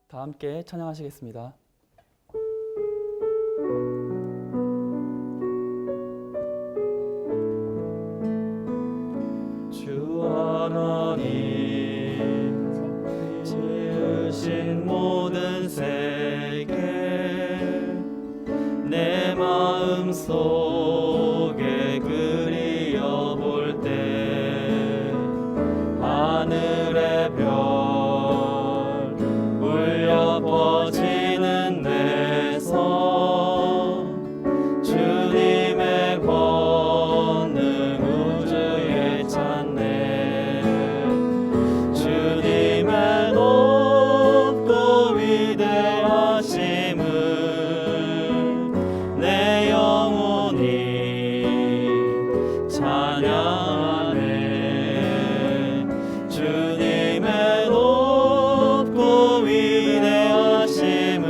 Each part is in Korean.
다 함께 찬양하시겠습니다. 주 하나님 지으신 모든 세계 내 마음 속에 그리어볼 때 하늘의 별 울려 퍼지는 내 성 주님의 권능 우주에 찾네 주님의 높고 위대하심을 내 영혼이 찬양하네 주님의 높고 위대하심을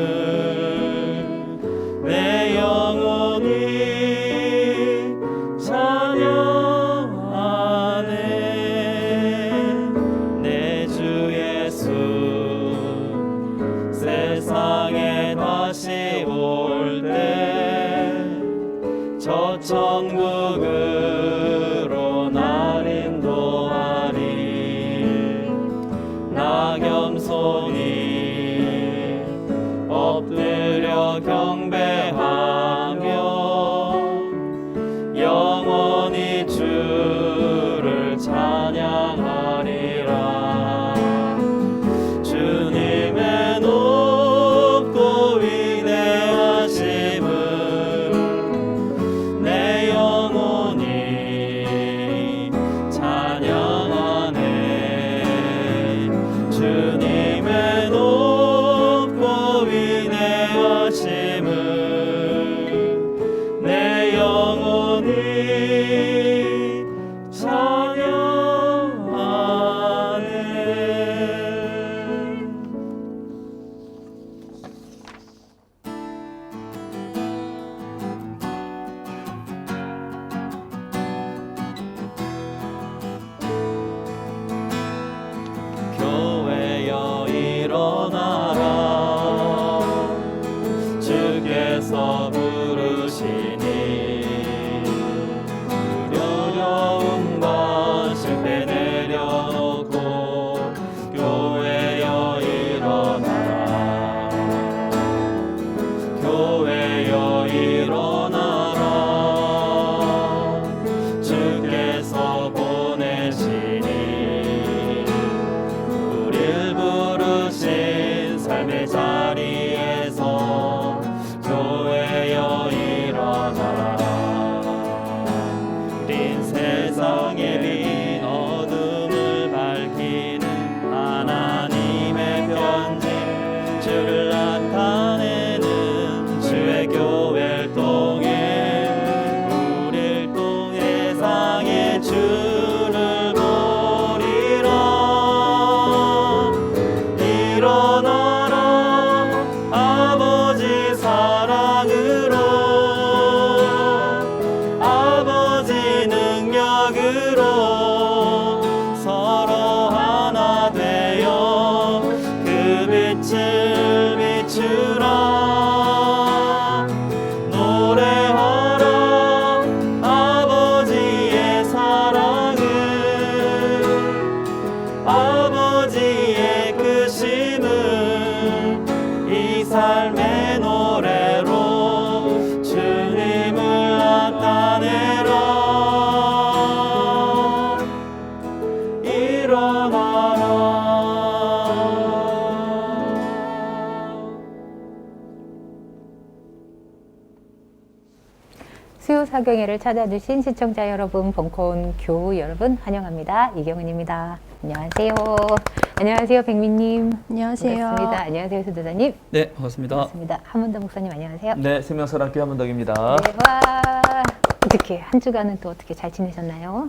내 영혼이 찬양하네 내 주 예수 세상에 다시 올 때 저 천국으로 날 인도하리 나 겸손히 엎드려 경배하며 영원히 주를 찬양하리라 주님의 높고 위대하심을 내 영혼이 찬양하네 주님의 높고 위대하심을 내 영혼이 찬양하네 교회여 일어나라 주께서 부르시니 두려움과 실패 내려놓고 교회여 일어나라 교회여 일어나라 주께서 보내시니 우릴 부르신 삶의 자리에서 교회여 일어나라 린 세상의 빛 어둠을 밝히는 하나님의 편지 주를 나타내는 주의 교회를 통해 우릴 통해 세상의 주를 보리라 일어나라 아버지 사랑으로 아버지 능력으로 서로 하나 되어 그 빛을 비추라 노래하라 아버지의 사랑을 아버지의 크심을 이 삶의 노래로 주님을 나타내라 일어나라 수요사경회를 찾아주신 시청자 여러분, 벙커원 교우 여러분 환영합니다. 이경은입니다. 안녕하세요. 안녕하세요, 백민님. 안녕하세요. 반갑습니다. 안녕하세요, 수도사님. 네, 반갑습니다. 반갑습니다. 한문도 목사님 안녕하세요. 네, 생명사랑교회 한문덕입니다. 네, 와. 어떻게 한 주간은 또 어떻게 잘 지내셨나요?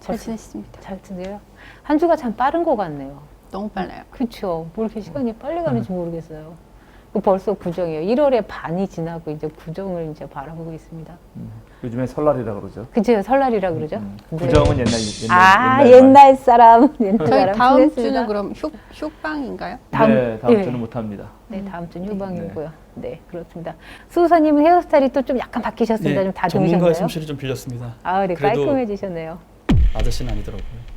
잘 지냈습니다. 잘 지내요? 한 주가 참 빠른 것 같네요. 너무 빨라요. 그렇죠. 뭐 이렇게 시간이 빨리 가는지 모르겠어요. 벌써 구정이에요. 1월에 반이 지나고 이제 구정을 이제 바라보고 있습니다. 요즘에 설날이라 그러죠. 그죠? 설날이라 그러죠? 네. 구정은 아, 말. 옛날 사람. 옛날 저희 사람 다음 수고했습니다. 주는 그럼 휴방인가요? 네, 다음 예. 주는 못합니다. 네, 다음 주는 휴방이고요. 네, 그렇습니다. 수호사님은 헤어스타일이 또 좀 약간 바뀌셨습니다. 좀 다듬으셨나요? 전문가의 솜씨를 좀 빌렸습니다. 아, 네, 그래도 깔끔해지셨네요. 아저씨는 아니더라고요.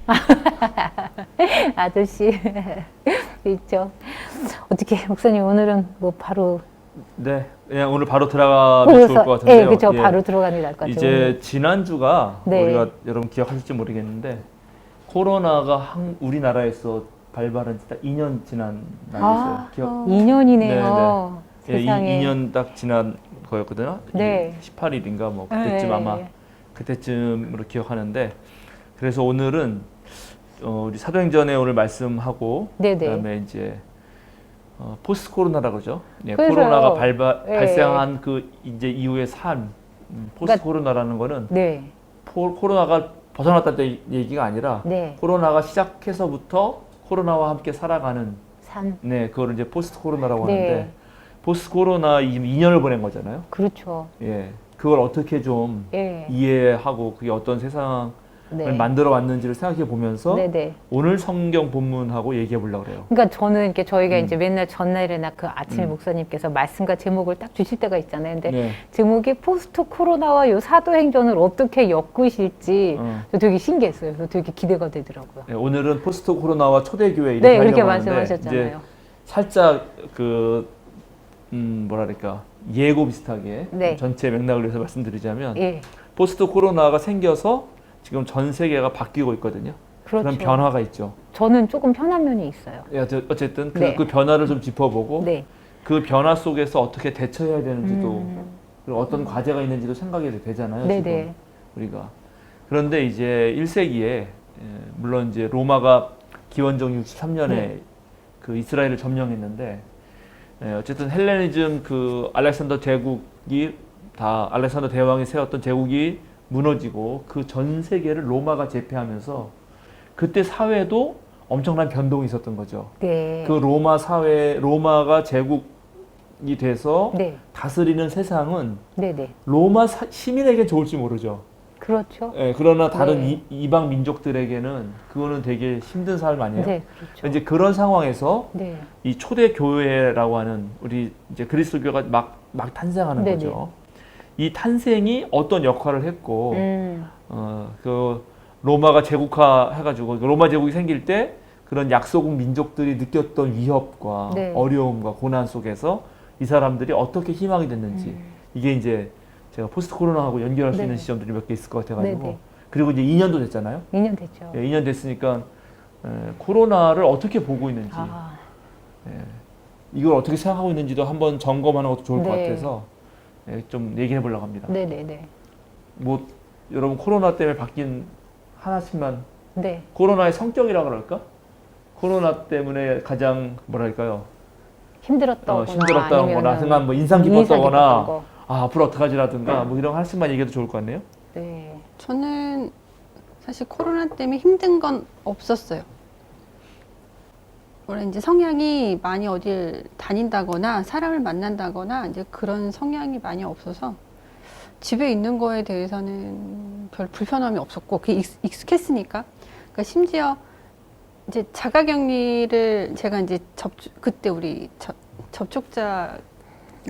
아저씨 있죠. 어떻게 목사님 오늘은 뭐 바로 네, 그냥 오늘 바로 들어가면 좋을 것 같은데요. 네, 그렇죠. 예. 바로 들어가는 게 나을 것 같아요. 이제 오늘. 지난주가 네. 우리가 여러분 기억하실지 모르겠는데 코로나가 우리나라에서 발발한 지 딱 2년 지난 날이었어요. 기억? 2년이네요. 예, 세상에. 2년 딱 지난 거였거든요. 네. 18일인가 뭐 그때쯤 네. 아마 그때쯤으로 기억하는데 그래서 오늘은 우리 사도행전에 오늘 말씀하고 네네. 그다음에 이제 포스트 코로나라고 그러죠. 예, 그래서요. 코로나가 네. 발생한 그 이제 이후의 삶 포스트 그러니까- 코로나라는 거는 네. 코로나가 벗어났다는 얘기가 아니라 네. 코로나가 시작해서부터 코로나와 함께 살아가는 삶. 네 그거를 이제 포스트 코로나라고 네. 하는데 포스트 코로나 2년을 보낸 거잖아요. 그렇죠. 예, 그걸 어떻게 좀 예. 이해하고 그게 어떤 세상을 네. 만들어 왔는지를 생각해 보면서 네네. 오늘 성경 본문하고 얘기해 보려고 그래요. 그러니까 저는 이렇게 저희가 이제 맨날 전날에나 그 아침에 음. 목사님께서 말씀과 제목을 딱 주실 때가 있잖아요. 근데 네. 제목이 포스트 코로나와 요 사도행전을 어떻게 엮으실지 저 되게 신기했어요. 그래서 되게 기대가 되더라고요. 네, 오늘은 포스트 코로나와 초대교회 이렇게 네, 그렇게 하려고 하는데 말씀하셨잖아요. 이제 살짝 그 뭐랄까 예고 비슷하게 네. 전체 맥락을 위해서 말씀드리자면 예, 포스트 코로나가 생겨서 지금 전 세계가 바뀌고 있거든요. 그렇죠. 그런 변화가 있죠. 저는 조금 편한 면이 있어요. 예, 어쨌든 네. 그 변화를 좀 짚어보고 네. 그 변화 속에서 어떻게 대처해야 되는지도 음. 그리고 어떤 과제가 있는지도 생각이 되잖아요. 네네. 지금 우리가. 그런데 이제 1세기에 물론 이제 로마가 기원전 63년에 네. 그 이스라엘을 점령했는데 어쨌든 헬레니즘 그 알렉산더 제국이 다 알렉산더 대왕이 세웠던 제국이 무너지고 그 전 세계를 로마가 제패하면서 그때 사회도 엄청난 변동이 있었던 거죠. 네. 그 로마 사회, 로마가 제국이 돼서 네. 다스리는 세상은 네네. 로마 시민에게 좋을지 모르죠. 그렇죠. 예, 그러나 다른 네. 이방 민족들에게는 그거는 되게 힘든 삶 아니에요. 네, 그렇죠. 이제 그런 상황에서 네. 이 초대 교회라고 하는 우리 이제 그리스도교가 막 탄생하는 네네. 거죠. 이 탄생이 어떤 역할을 했고, 그 로마가 제국화 해가지고 로마 제국이 생길 때 그런 약소국 민족들이 느꼈던 위협과 네. 어려움과 고난 속에서 이 사람들이 어떻게 희망이 됐는지 이게 이제 제가 포스트 코로나하고 연결할 수 네. 있는 지점들이 몇 개 있을 것 같아가지고 네네. 그리고 이제 2년도 됐잖아요. 2년 됐죠. 예, 2년 됐으니까 코로나를 어떻게 보고 있는지 아, 이걸 어떻게 생각하고 있는지도 한번 점검하는 것도 좋을 것 네. 같아서 좀 얘기해 보려고 합니다. 네네네. 뭐 여러분 코로나 때문에 바뀐 하나씩만 네. 코로나의 성격이라 그럴까? 코로나 때문에 가장 뭐랄까요? 힘들었다거나 힘들었다거나 아니면은 생각 뭐 인상 깊었던 깊었다거나 거. 앞으로 어떡하지라든가 뭐 이런 하나씩만 얘기해도 좋을 것 같네요. 네. 저는 사실 코로나 때문에 힘든 건 없었어요. 원래 이제 성향이 많이 어딜 다닌다거나 사람을 만난다거나 이제 그런 성향이 많이 없어서 집에 있는 거에 대해서는 별 불편함이 없었고 그게 익숙했으니까. 그러니까 심지어 이제 자가격리를 제가 이제 그때 우리 접촉자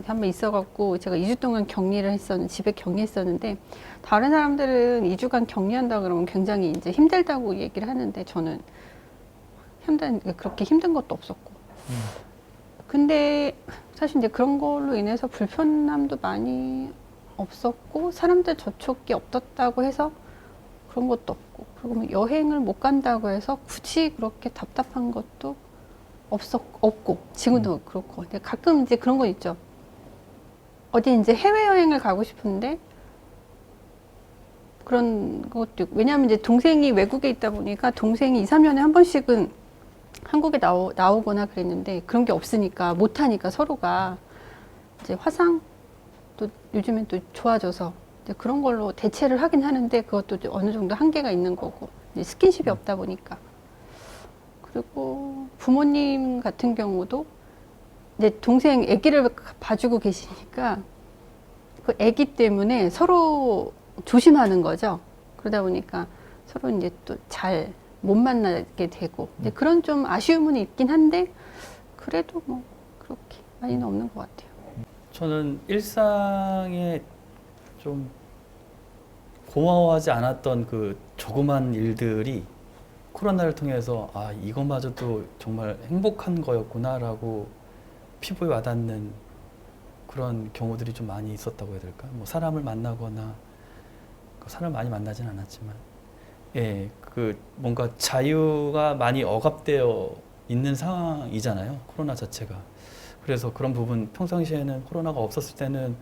한번 있어갖고 제가 2주 동안 격리를 했었는데 집에 격리했었는데 다른 사람들은 2주간 격리한다 그러면 굉장히 이제 힘들다고 얘기를 하는데 저는 그렇게 힘든 것도 없었고. 근데 사실 이제 그런 걸로 인해서 불편함도 많이 없었고 사람들 접촉이 없었다고 해서 그런 것도 없고 그리고 뭐 여행을 못 간다고 해서 굳이 그렇게 답답한 것도 없고 지금도 그렇고 근데 가끔 이제 그런 거 있죠. 어디 이제 해외여행을 가고 싶은데 그런 것도 있고 왜냐하면 이제 동생이 외국에 있다 보니까 동생이 2, 3년에 한 번씩은 한국에 나오거나 그랬는데 그런 게 없으니까 못하니까 서로가 이제 화상 또 요즘엔 또 좋아져서 이제 그런 걸로 대체를 하긴 하는데 그것도 어느 정도 한계가 있는 거고 이제 스킨십이 없다 보니까 그리고 부모님 같은 경우도 이제 동생 아기를 봐주고 계시니까 그 아기 때문에 서로 조심하는 거죠. 그러다 보니까 서로 이제 또 잘 못 만나게 되고 이제 그런 좀 아쉬움은 있긴 한데 그래도 뭐 그렇게 많이는 없는 것 같아요. 저는 일상에 좀 고마워하지 않았던 그 조그만 일들이 코로나를 통해서 아, 이것마저도 정말 행복한 거였구나라고 피부에 와닿는 그런 경우들이 좀 많이 있었다고 해야 될까? 뭐 사람을 만나거나 사람을 많이 만나진 않았지만 예, 그 뭔가 자유가 많이 억압되어 있는 상황이잖아요. 코로나 자체가. 그래서 그런 부분 평상시에는 코로나가 없었을 때는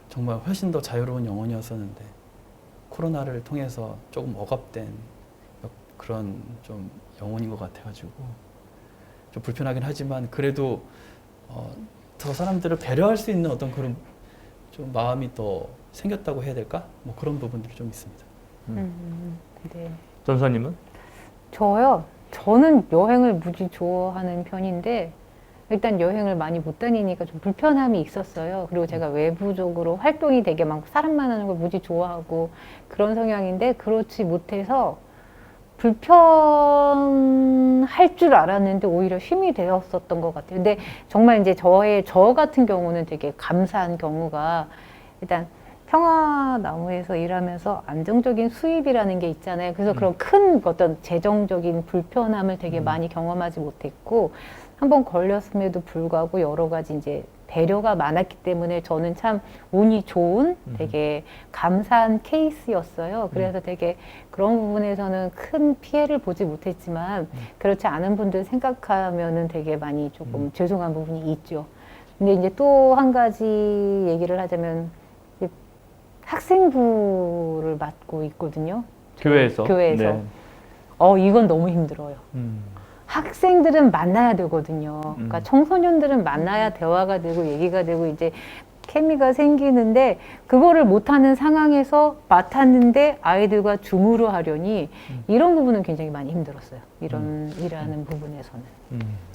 정말 훨씬 더 자유로운 영혼이었었는데 코로나를 통해서 조금 억압된 그런 좀 영혼인 것 같아가지고 좀 불편하긴 하지만 그래도 더 사람들을 배려할 수 있는 어떤 그런 좀 마음이 더 생겼다고 해야 될까? 뭐 그런 부분들이 좀 있습니다. 네. 전사님은? 저는 여행을 무지 좋아하는 편인데 일단 여행을 많이 못 다니니까 좀 불편함이 있었어요. 그리고 제가 외부적으로 활동이 되게 많고 사람 만나는 걸 무지 좋아하고 그런 성향인데 그렇지 못해서 불편할 줄 알았는데 오히려 힘이 되었었던 것 같아요. 근데 정말 이제 저 같은 경우는 되게 감사한 경우가 일단 평화나무에서 일하면서 안정적인 수입이라는 게 있잖아요. 그래서 그런 큰 어떤 재정적인 불편함을 되게 많이 경험하지 못했고 한번 걸렸음에도 불구하고 여러 가지 이제 배려가 많았기 때문에 저는 참 운이 좋은 되게 감사한 케이스였어요. 그래서 되게 그런 부분에서는 큰 피해를 보지 못했지만 그렇지 않은 분들 생각하면은 되게 많이 조금 죄송한 부분이 있죠. 근데 이제 또 한 가지 얘기를 하자면 이제 학생부를 맡고 있거든요. 교회에서? 교회에서. 네. 이건 너무 힘들어요. 학생들은 만나야 되거든요. 그러니까 청소년들은 만나야 대화가 되고 얘기가 되고 이제 케미가 생기는데 그거를 못하는 상황에서 맡았는데 아이들과 줌으로 하려니 이런 부분은 굉장히 많이 힘들었어요. 이런 일하는 부분에서는.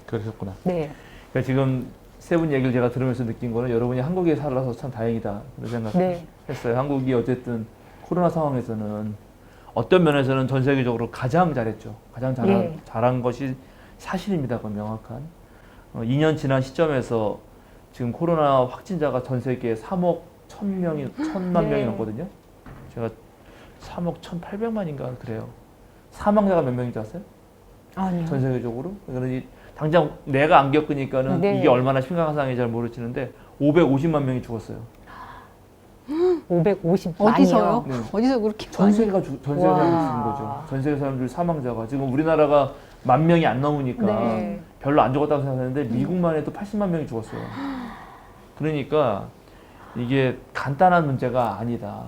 그러셨구나. 네. 그러니까 지금 세 분 얘기를 제가 들으면서 느낀 거는 여러분이 한국에 살아서 참 다행이다 그런 생각 네. 했어요. 한국이 어쨌든 코로나 상황에서는 어떤 면에서는 전 세계적으로 가장 잘했죠. 가장 잘한 것이 사실입니다. 그건 명확한. 2년 지난 시점에서 지금 코로나 확진자가 전 세계에 3억 1,000만 명이 넘거든요. 제가 3억 1,800만인가 그래요. 사망자가 몇 명인지 아세요? 아니요. 전 세계적으로. 그러니 당장 내가 안 겪으니까는 네. 이게 얼마나 심각한 상황인지 잘 모르지는데 550만 명이 죽었어요. 550 어디서요? 네. 어디서 그렇게 전 많이? 세계가 전 세계 사람들이 죽은 거죠. 전 세계 사람들 사망자가 지금 우리나라가 10,000명이 안 넘으니까 네. 별로 안 죽었다고 생각했는데 미국만 해도 80만 명이 죽었어요. 그러니까 이게 간단한 문제가 아니다.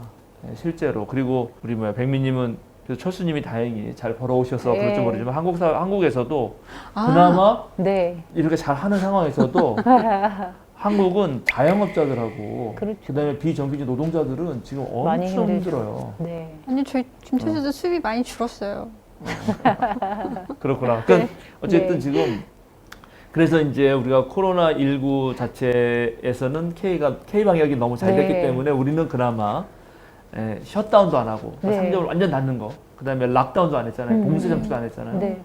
실제로. 그리고 우리 백미님은 그래서 철수님이 다행히 잘 벌어오셔서 네. 그럴지 모르지만 한국에서도 그나마 네. 이렇게 잘 하는 상황에서도 한국은 자영업자들하고 그렇죠. 그다음에 비정규직 노동자들은 지금 많이 엄청 힘들죠. 힘들어요. 네. 아니 저희 짐터에서도 수입이 많이 줄었어요. 그렇구나. 그러니까 어쨌든 네. 지금 그래서 이제 우리가 코로나19 자체에서는 K 방역이 너무 잘 됐기 네. 때문에 우리는 그나마 셧다운도 안 하고 네. 상점을 완전 닫는 거. 그다음에 락다운도 안 했잖아요. 봉쇄 장치도 안 했잖아요. 네.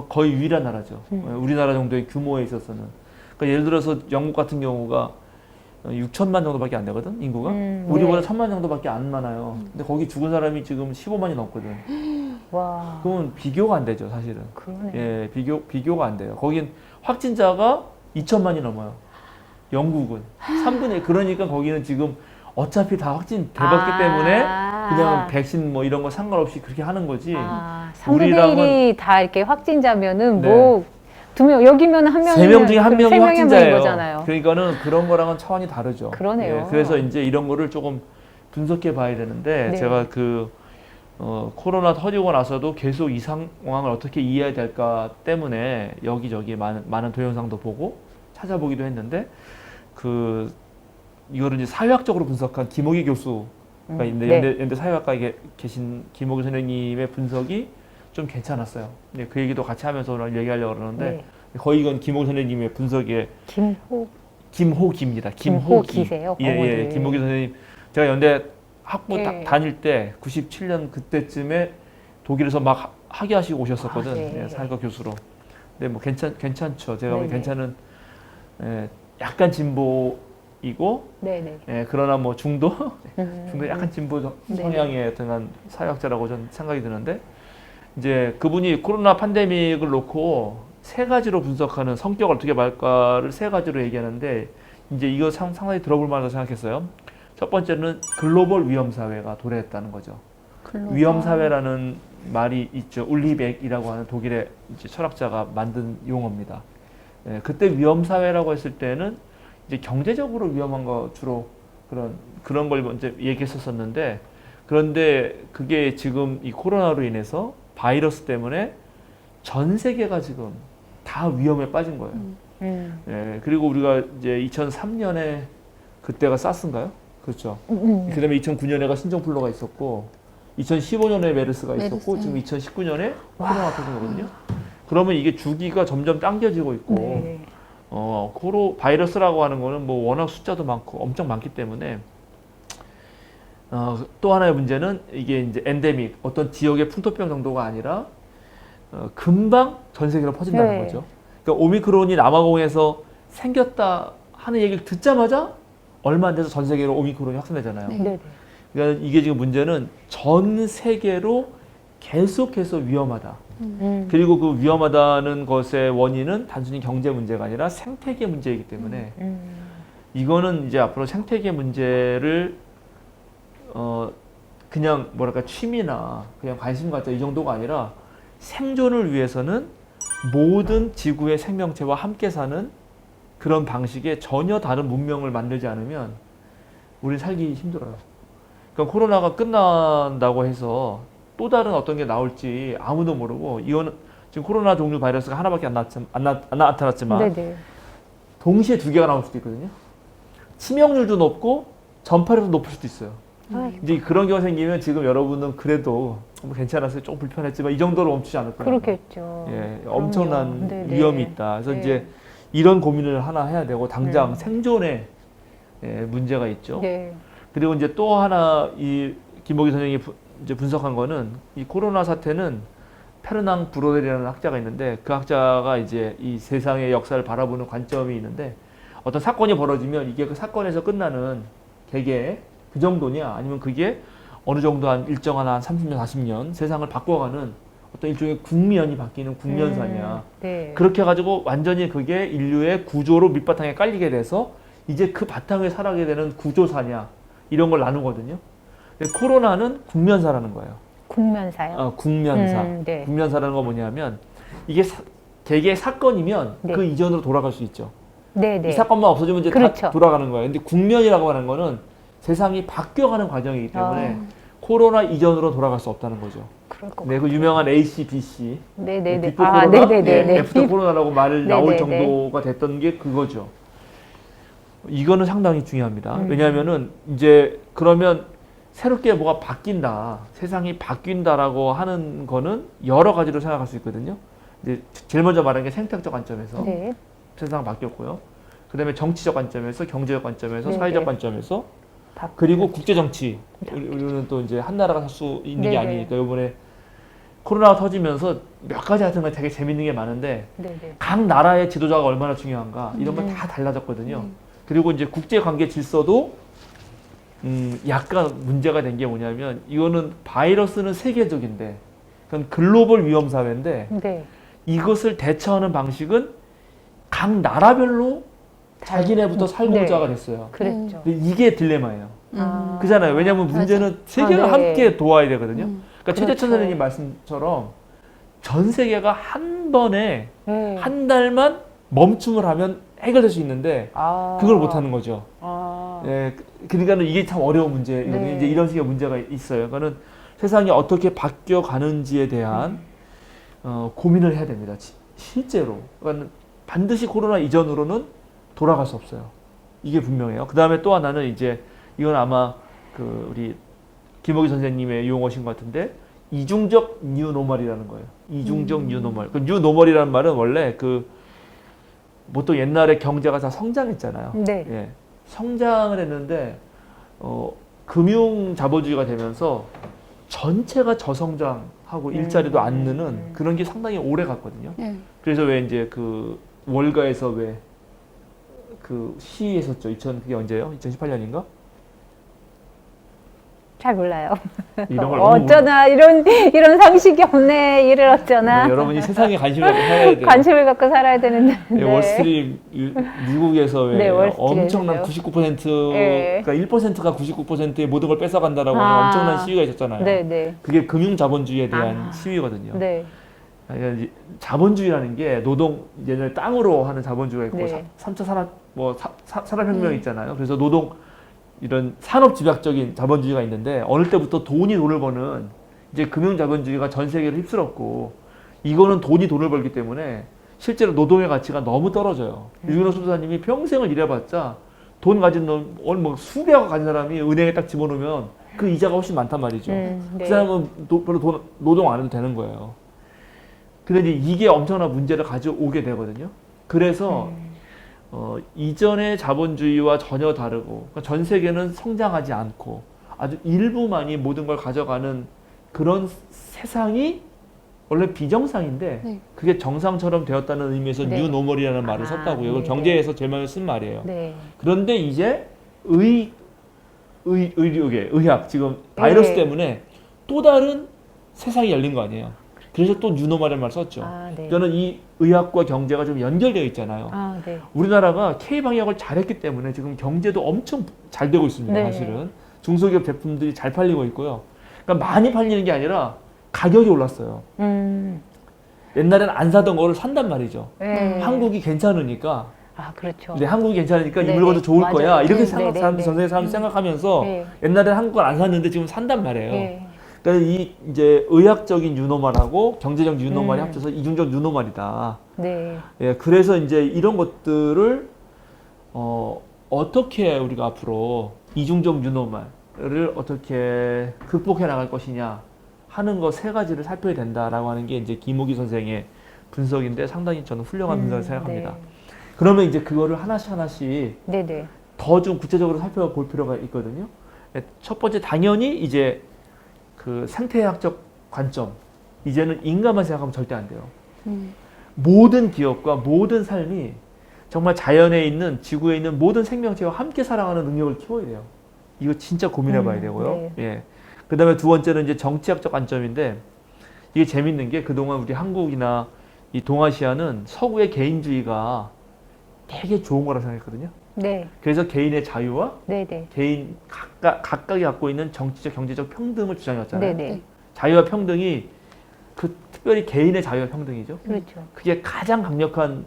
거의 유일한 나라죠. 우리나라 정도의 규모에 있어서는. 그러니까 예를 들어서 영국 같은 경우가 6천만 정도밖에 안 되거든, 인구가. 우리보다 네. 1,000만 정도밖에 안 많아요. 근데 거기 죽은 사람이 지금 15만이 넘거든. 와. 그건 비교가 안 되죠, 사실은. 그러네. 예, 비교가 안 돼요. 거긴 확진자가 2천만이 넘어요. 영국은 3분의 그러니까 거기는 지금 어차피 다 확진 돼봤기 때문에 그냥 백신 뭐 이런 거 상관없이 그렇게 하는 거지. 3분의 1이 다 이렇게 확진자면은 네. 뭐 2명 여기면 한 명이 3명 중에 한 명이 세 명이 한 명인 확진자예요. 거잖아요. 그러니까는 그런 거랑은 차원이 다르죠. 그러네요. 예, 그래서 이제 이런 거를 조금 분석해 봐야 되는데 네. 제가 코로나 터지고 나서도 계속 이 상황을 어떻게 이해해야 될까 때문에 여기저기 많은 동영상도 보고 찾아보기도 했는데 이거를 이제 사회학적으로 분석한 김옥희 교수가 있는데 네. 연대 사회학과에 계신 김옥희 선생님의 분석이 좀 괜찮았어요. 그 얘기도 같이 하면서 오늘 얘기하려고 그러는데 네. 거의 이건 김옥희 선생님의 분석에 김호기입니다. 김호기세요? 예, 예. 네. 김호기 선생님. 제가 연대 학부 네. 다닐 때 97년 그때쯤에 독일에서 막 학예하시고 오셨었거든. 아, 네. 예, 사회과 교수로. 근데 뭐 괜찮죠. 제가 보기 네네. 괜찮은 약간 진보이고 네네. 그러나 뭐 중도 약간 진보 네. 성향의 어떤 사회학자라고 저는 생각이 드는데 이제 그분이 코로나 팬데믹을 놓고 세 가지로 분석하는 성격을 어떻게 말까를 세 가지로 얘기하는데 이제 이거 상당히 들어볼 만하다고 생각했어요. 첫 번째는 글로벌 위험 사회가 도래했다는 거죠. 위험 사회라는 말이 있죠. 울리백이라고 하는 독일의 이제 철학자가 만든 용어입니다. 그때 위험 사회라고 했을 때는 이제 경제적으로 위험한 거 주로 그런 걸 먼저 얘기했었었는데 그런데 그게 지금 이 코로나로 인해서 바이러스 때문에 전 세계가 지금 다 위험에 빠진 거예요. 그리고 우리가 이제 2003년에 그때가 사스인가요? 그렇죠. 그다음에 2009년에가 신종플루가 있었고 2015년에 메르스가 있었고 메르스. 지금 2019년에 코로나가 터진 거거든요. 그러면 이게 주기가 점점 당겨지고 있고 네. 바이러스라고 하는 거는 뭐 워낙 숫자도 많고 엄청 많기 때문에 또 하나의 문제는 이게 이제 엔데믹 어떤 지역의 풍토병 정도가 아니라 금방 전 세계로 퍼진다는 네. 거죠. 그러니까 오미크론이 남아공에서 생겼다 하는 얘기를 듣자마자 얼마 안 돼서 전 세계로 오미크론이 확산되잖아요. 네. 네네. 그러니까 이게 지금 문제는 전 세계로 계속해서 위험하다. 그리고 그 위험하다는 것의 원인은 단순히 경제 문제가 아니라 생태계 문제이기 때문에 이거는 이제 앞으로 생태계 문제를 그냥 뭐랄까 취미나 그냥 관심 갖자 이 정도가 아니라 생존을 위해서는 모든 지구의 생명체와 함께 사는 그런 방식의 전혀 다른 문명을 만들지 않으면 우리 살기 힘들어요. 그러니까 코로나가 끝난다고 해서 또 다른 어떤 게 나올지 아무도 모르고 이거는 지금 코로나 종류 바이러스가 하나밖에 안 나타났지만 네네. 동시에 두 개가 나올 수도 있거든요. 치명률도 높고 전파력도 높을 수도 있어요. 이제 그런 경우가 생기면 지금 여러분은 그래도 뭐 괜찮았어요. 조금 불편했지만 이 정도로 멈추지 않을 거예요. 그렇겠죠. 예, 그럼요. 엄청난 네네. 위험이 있다. 그래서 네. 이제 이런 고민을 하나 해야 되고 당장 네. 생존에 문제가 있죠. 네. 그리고 이제 또 하나 이 김보기 선생님이 이제 분석한 거는 이 코로나 사태는 페르낭 브로델이라는 학자가 있는데 그 학자가 이제 이 세상의 역사를 바라보는 관점이 있는데 어떤 사건이 벌어지면 이게 그 사건에서 끝나는 되게 그 정도냐 아니면 그게 어느 정도 한 일정한 한 30년, 40년 세상을 바꿔가는 어떤 일종의 국면이 바뀌는 국면사냐. 네. 그렇게 해가지고 완전히 그게 인류의 구조로 밑바탕에 깔리게 돼서 이제 그 바탕을 살아게 되는 구조사냐. 이런 걸 나누거든요. 근데 코로나는 국면사라는 거예요. 국면사요. 국면사. 네. 국면사라는 건 뭐냐면 이게 되게 사건이면 네. 그 이전으로 돌아갈 수 있죠. 네네. 이 사건만 없어지면 이제 그렇죠. 다 돌아가는 거예요. 근데 국면이라고 하는 거는 세상이 바뀌어가는 과정이기 때문에 코로나 이전으로 돌아갈 수 없다는 거죠. 그럴 것 네, 그 유명한 ACDC, 네네네. 비포 아, 코로나, 네네네. 애프터 코로나라고 말 나올 네네네. 정도가 됐던 게 그거죠. 이거는 상당히 중요합니다. 왜냐하면은 이제 그러면 새롭게 뭐가 바뀐다, 세상이 바뀐다라고 하는 거는 여러 가지로 생각할 수 있거든요. 이제 제일 먼저 말한 게 생태학적 관점에서 네. 세상 바뀌었고요. 그다음에 정치적 관점에서, 경제적 관점에서, 네네. 사회적 관점에서, 바- 그리고 국제 정치. 우리는 또 이제 한 나라가 살 수 있는 게 네네. 아니니까 이번에 코로나가 터지면서 몇 가지 같은 거 되게 재밌는 게 많은데 네네. 각 나라의 지도자가 얼마나 중요한가 이런 건 다 달라졌거든요. 그리고 이제 국제 관계 질서도 약간 문제가 된 게 뭐냐면 이거는 바이러스는 세계적인데 그건 글로벌 위험 사회인데 네. 이것을 대처하는 방식은 각 나라별로 자기네부터 살고자가 됐어요. 그랬죠. 근데 이게 딜레마예요. 아. 그잖아요. 왜냐하면 문제는 세계가 네. 함께 도와야 되거든요. 그러니까 최재천 그렇죠. 선생님 말씀처럼 전 세계가 한 번에 네. 한 달만 멈춤을 하면 해결될 수 있는데 아. 그걸 못 하는 거죠. 아. 예, 그러니까는 이게 참 어려운 문제거든요. 네. 이제 이런 식의 문제가 있어요. 그러니까는 세상이 어떻게 바뀌어 가는지에 대한 고민을 해야 됩니다. 실제로. 그러니까 반드시 코로나 이전으로는 돌아갈 수 없어요. 이게 분명해요. 그 다음에 또 하나는 이제 이건 아마 그 우리 김호기 선생님의 용어신 것 같은데 이중적 뉴노멀이라는 거예요. 이중적 뉴노멀. 그 뉴노멀이라는 말은 원래 그 보통 옛날에 경제가 다 성장했잖아요. 네. 예, 성장을 했는데 금융 자본주의가 되면서 전체가 저성장하고 일자리도 안 느는 그런 게 상당히 오래 갔거든요. 예. 그래서 왜 이제 그 월가에서 왜 그 시위했었죠. 그게 언제예요? 2018년인가? 잘 몰라요. 이런 걸 너무 어쩌나 이런 상식이 없네. 일을 어쩌나. 여러분이 세상에 관심을 갖고 살아야 돼요. 관심을 갖고 살아야 되는데. 네, 월스트리트 미국에서 왜 네, 엄청난 월스트리트요. 99% 네. 그러니까 1%가 99%의 모든 걸 뺏어간다라고 하는 아. 엄청난 시위가 있었잖아요. 네, 네. 그게 금융 자본주의에 대한 아. 시위거든요. 네. 그러니까 이제 자본주의라는 게 노동 옛날 땅으로 하는 자본주의가 있고 네. 3차 산업혁명 있잖아요. 그래서 노동 이런 산업 집약적인 자본주의가 있는데 어느 때부터 돈을 버는 이제 금융 자본주의가 전 세계를 휩쓸었고 이거는 돈을 벌기 때문에 실제로 노동의 가치가 너무 떨어져요. 유근호 수사님이 평생을 일해봤자 돈 가진 놈, 뭐 수백억 가진 사람이 은행에 딱 집어넣으면 그 이자가 훨씬 많단 말이죠. 네. 그 사람은 별로 노동 안 해도 되는 거예요. 근데 이제 이게 엄청난 문제를 가져오게 되거든요. 그래서 이전의 자본주의와 전혀 다르고 그러니까 전 세계는 성장하지 않고 아주 일부만이 모든 걸 가져가는 그런 세상이 원래 비정상인데 네. 그게 정상처럼 되었다는 의미에서 네. 뉴노멀이라는 말을 아, 썼다고요. 이걸 네, 경제에서 제일 많이 쓴 말이에요. 네. 그런데 이제 의학 지금 바이러스 네. 때문에 또 다른 세상이 열린 거 아니에요. 그래서 또 뉴노멀이라는 말 썼죠. 아, 네. 저는 이 의학과 경제가 좀 연결되어 있잖아요. 아, 네. 우리나라가 K-방역을 잘했기 때문에 지금 경제도 엄청 잘 되고 있습니다. 네. 사실은 중소기업 제품들이 잘 팔리고 있고요. 그러니까 많이 팔리는 게 아니라 가격이 올랐어요. 옛날에는 안 사던 거를 산단 말이죠. 네. 한국이 괜찮으니까 아, 그렇죠. 근데 한국이 괜찮으니까 이 네, 물건도 네. 좋을 맞아요. 거야 이렇게 네, 생각 네, 사람들 네. 전 세계 사람들이 생각하면서 네. 옛날에는 한국 걸 안 샀는데 지금 산단 말이에요. 네. 그러니까 이 이제 의학적인 뉴노멀하고 경제적 뉴노멀이 음. 합쳐서 이중적 뉴노멀이다. 네. 예, 그래서 이제 이런 것들을 어떻게 우리가 앞으로 이중적 뉴노멀을 어떻게 극복해 나갈 것이냐 하는 거 세 가지를 살펴야 된다라고 하는 게 이제 김호기 선생의 분석인데 상당히 저는 훌륭한 분석을 생각합니다. 그러면 이제 그거를 하나씩 네, 네. 더 좀 구체적으로 살펴볼 필요가 있거든요. 예, 첫 번째 당연히 이제 그 생태학적 관점 이제는 인간만 생각하면 절대 안 돼요. 모든 기업과 모든 삶이 정말 자연에 있는 지구에 있는 모든 생명체와 함께 살아가는 능력을 키워야 돼요. 이거 진짜 고민해 봐야 되고요. 네. 예. 그다음에 두 번째는 이제 정치학적 관점인데 이게 재밌는 게 그동안 우리 한국이나 이 동아시아는 서구의 개인주의가 되게 좋은 거라 생각했거든요. 네. 그래서 개인의 자유와 네, 네. 개인 각각이 갖고 있는 정치적, 경제적 평등을 주장해왔잖아요. 네, 네. 자유와 평등이 특별히 개인의 자유와 평등이죠. 그렇죠. 그게 가장 강력한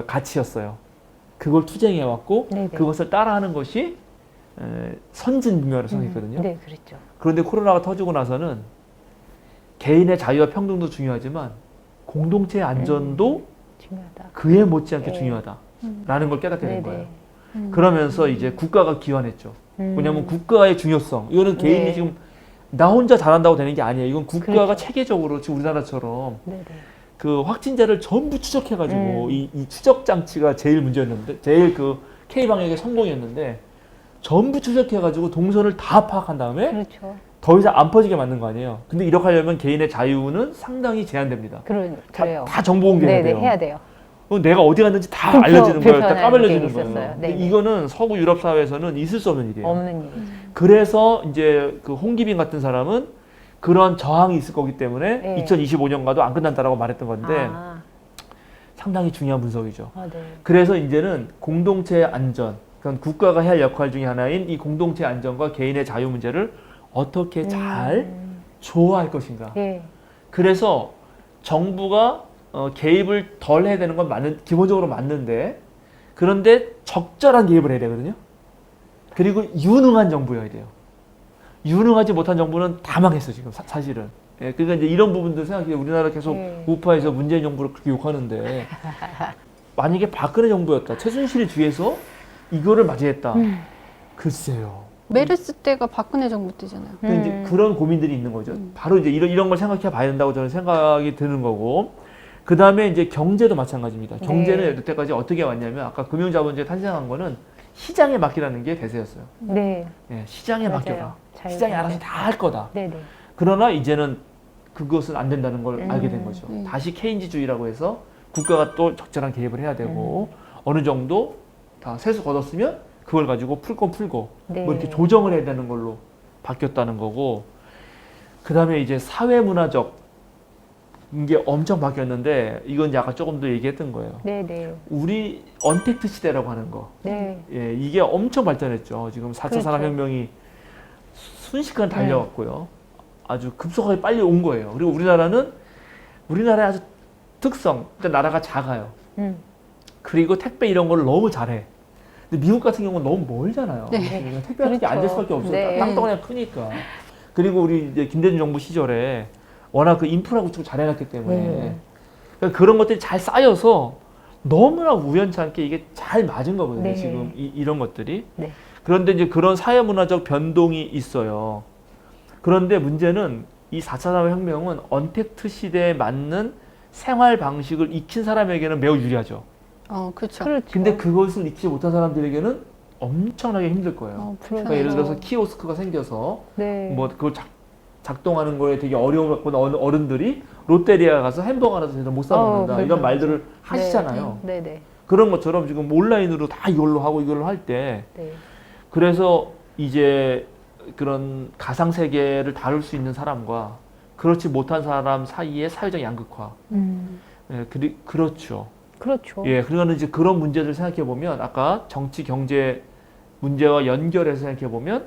가치였어요. 그걸 투쟁해왔고 네네. 그것을 따라하는 것이 선진 문명이라고 생각했거든요. 네, 그렇죠. 그런데 코로나가 터지고 나서는 개인의 자유와 평등도 중요하지만 공동체의 안전도 중요하다. 그에 못지않게 네. 중요하다라는 걸 깨닫게 된 네, 거예요. 네. 그러면서 이제 국가가 기환했죠. 왜냐하면 국가의 중요성 이거는 개인이 네. 지금 나 혼자 잘한다고 되는 게 아니에요. 이건 국가가 그렇죠. 체계적으로 지금 우리나라처럼 네, 네. 그 확진자를 전부 추적해가지고 음. 이 추적 장치가 제일 문제였는데 제일 그 K 방역의 성공이었는데 전부 추적해가지고 동선을 다 파악한 다음에 그렇죠. 더 이상 안 퍼지게 만든 거 아니에요. 근데 이렇게 하려면 개인의 자유는 상당히 제한됩니다. 그래요. 다 정보 공개해야 네, 네, 돼요. 해야 돼요. 그럼 내가 어디 갔는지 다 불편- 알려지는 거예요. 다 불편한 까발려지는 게 거예요. 있었어요. 근데 네, 네. 이거는 서구 유럽 사회에서는 있을 수 없는 일이에요. 없는 일. 그래서 이제 그 홍기빈 같은 사람은 그런 저항이 있을 거기 때문에 네. 2025년과도 안 끝난다라고 말했던 건데 아, 상당히 중요한 분석이죠. 네. 그래서 이제는 공동체의 안전, 그건 국가가 해야 할 역할 중에 하나인 이 공동체의 안전과 개인의 자유 문제를 어떻게 잘 조화할 것인가. 예. 그래서 정부가 개입을 덜 해야 되는 건 기본적으로 맞는데 그런데 적절한 개입을 해야 되거든요. 그리고 유능한 정부여야 돼요. 유능하지 못한 정부는 다 망했어 지금 사실은. 예, 그러니까 이제 이런 부분들 생각해 우리나라 계속 우파에서 문재인 정부를 그렇게 욕하는데 만약에 박근혜 정부였다 최순실이 뒤에서 이거를 맞이했다. 글쎄요. 메르스 때가 박근혜 정부 때잖아요. 근데 이제 그런 고민들이 있는 거죠. 바로 이제 이런 걸 생각해 봐야 된다고 저는 생각이 드는 거고. 그 다음에 이제 경제도 마찬가지입니다. 경제는 네. 여태까지 어떻게 왔냐면 아까 금융자본주의 탄생한 거는 시장에 맡기라는 게 대세였어요. 네. 예, 시장에 맞아요. 맡겨라. 잘 시장이 네. 알아서 다 할 거다. 네네. 그러나 이제는 그것은 안 된다는 걸 알게 된 거죠. 음. 다시 케인즈주의라고 해서 국가가 또 적절한 개입을 해야 되고 어느 정도 다 세수 걷었으면 그걸 가지고 풀 건 풀고 네. 뭐 이렇게 조정을 해야 되는 걸로 바뀌었다는 거고 그 다음에 이제 사회문화적 게 엄청 바뀌었는데 이건 이제 아까 조금 더 얘기했던 거예요. 네네. 우리 언택트 시대라고 하는 거. 네. 예, 이게 엄청 발전했죠. 지금 4차 그렇죠. 산업혁명이 순식간 달려왔고요. 아주 급속하게 빨리 온 거예요. 그리고 우리나라의 아주 특성, 일단 나라가 작아요. 음. 그리고 택배 이런 걸 너무 잘해. 근데 미국 같은 경우는 너무 멀잖아요. 네. 그러니까 택배 같은 게 안 될 그렇죠. 수밖에 없어요. 네. 땅덩어리가 크니까. 그리고 우리 이제 김대중 정부 시절에 워낙 그 인프라 구축을 잘 해놨기 때문에 네. 그러니까 그런 것들이 잘 쌓여서 너무나 우연찮게 이게 잘 맞은 거거든요. 네. 지금 이런 것들이. 네. 그런데 이제 그런 사회문화적 변동이 있어요. 그런데 문제는 이 4차 산업혁명은 언택트 시대에 맞는 생활 방식을 익힌 사람에게는 매우 유리하죠. 그렇죠. 그렇죠. 근데 그것을 익히지 못한 사람들에게는 엄청나게 힘들 거예요. 그러니까 예를 들어서 키오스크가 생겨서 네. 뭐 그걸 작동하는 거에 되게 어려움을 갖고 있는 어른들이 롯데리아 가서 햄버거 하나 제대로 못 사 먹는다 그렇죠. 이런 말들을 하시잖아요. 네네. 그런 것처럼 지금 온라인으로 다 이걸로 하고 이걸로 할 때 네. 그래서 이제 그런 가상 세계를 다룰 수 있는 사람과 그렇지 못한 사람 사이의 사회적 양극화. 예, 그렇죠. 그렇죠. 예, 그러니까 이제 그런 문제들 생각해 보면 아까 정치 경제 문제와 연결해서 생각해 보면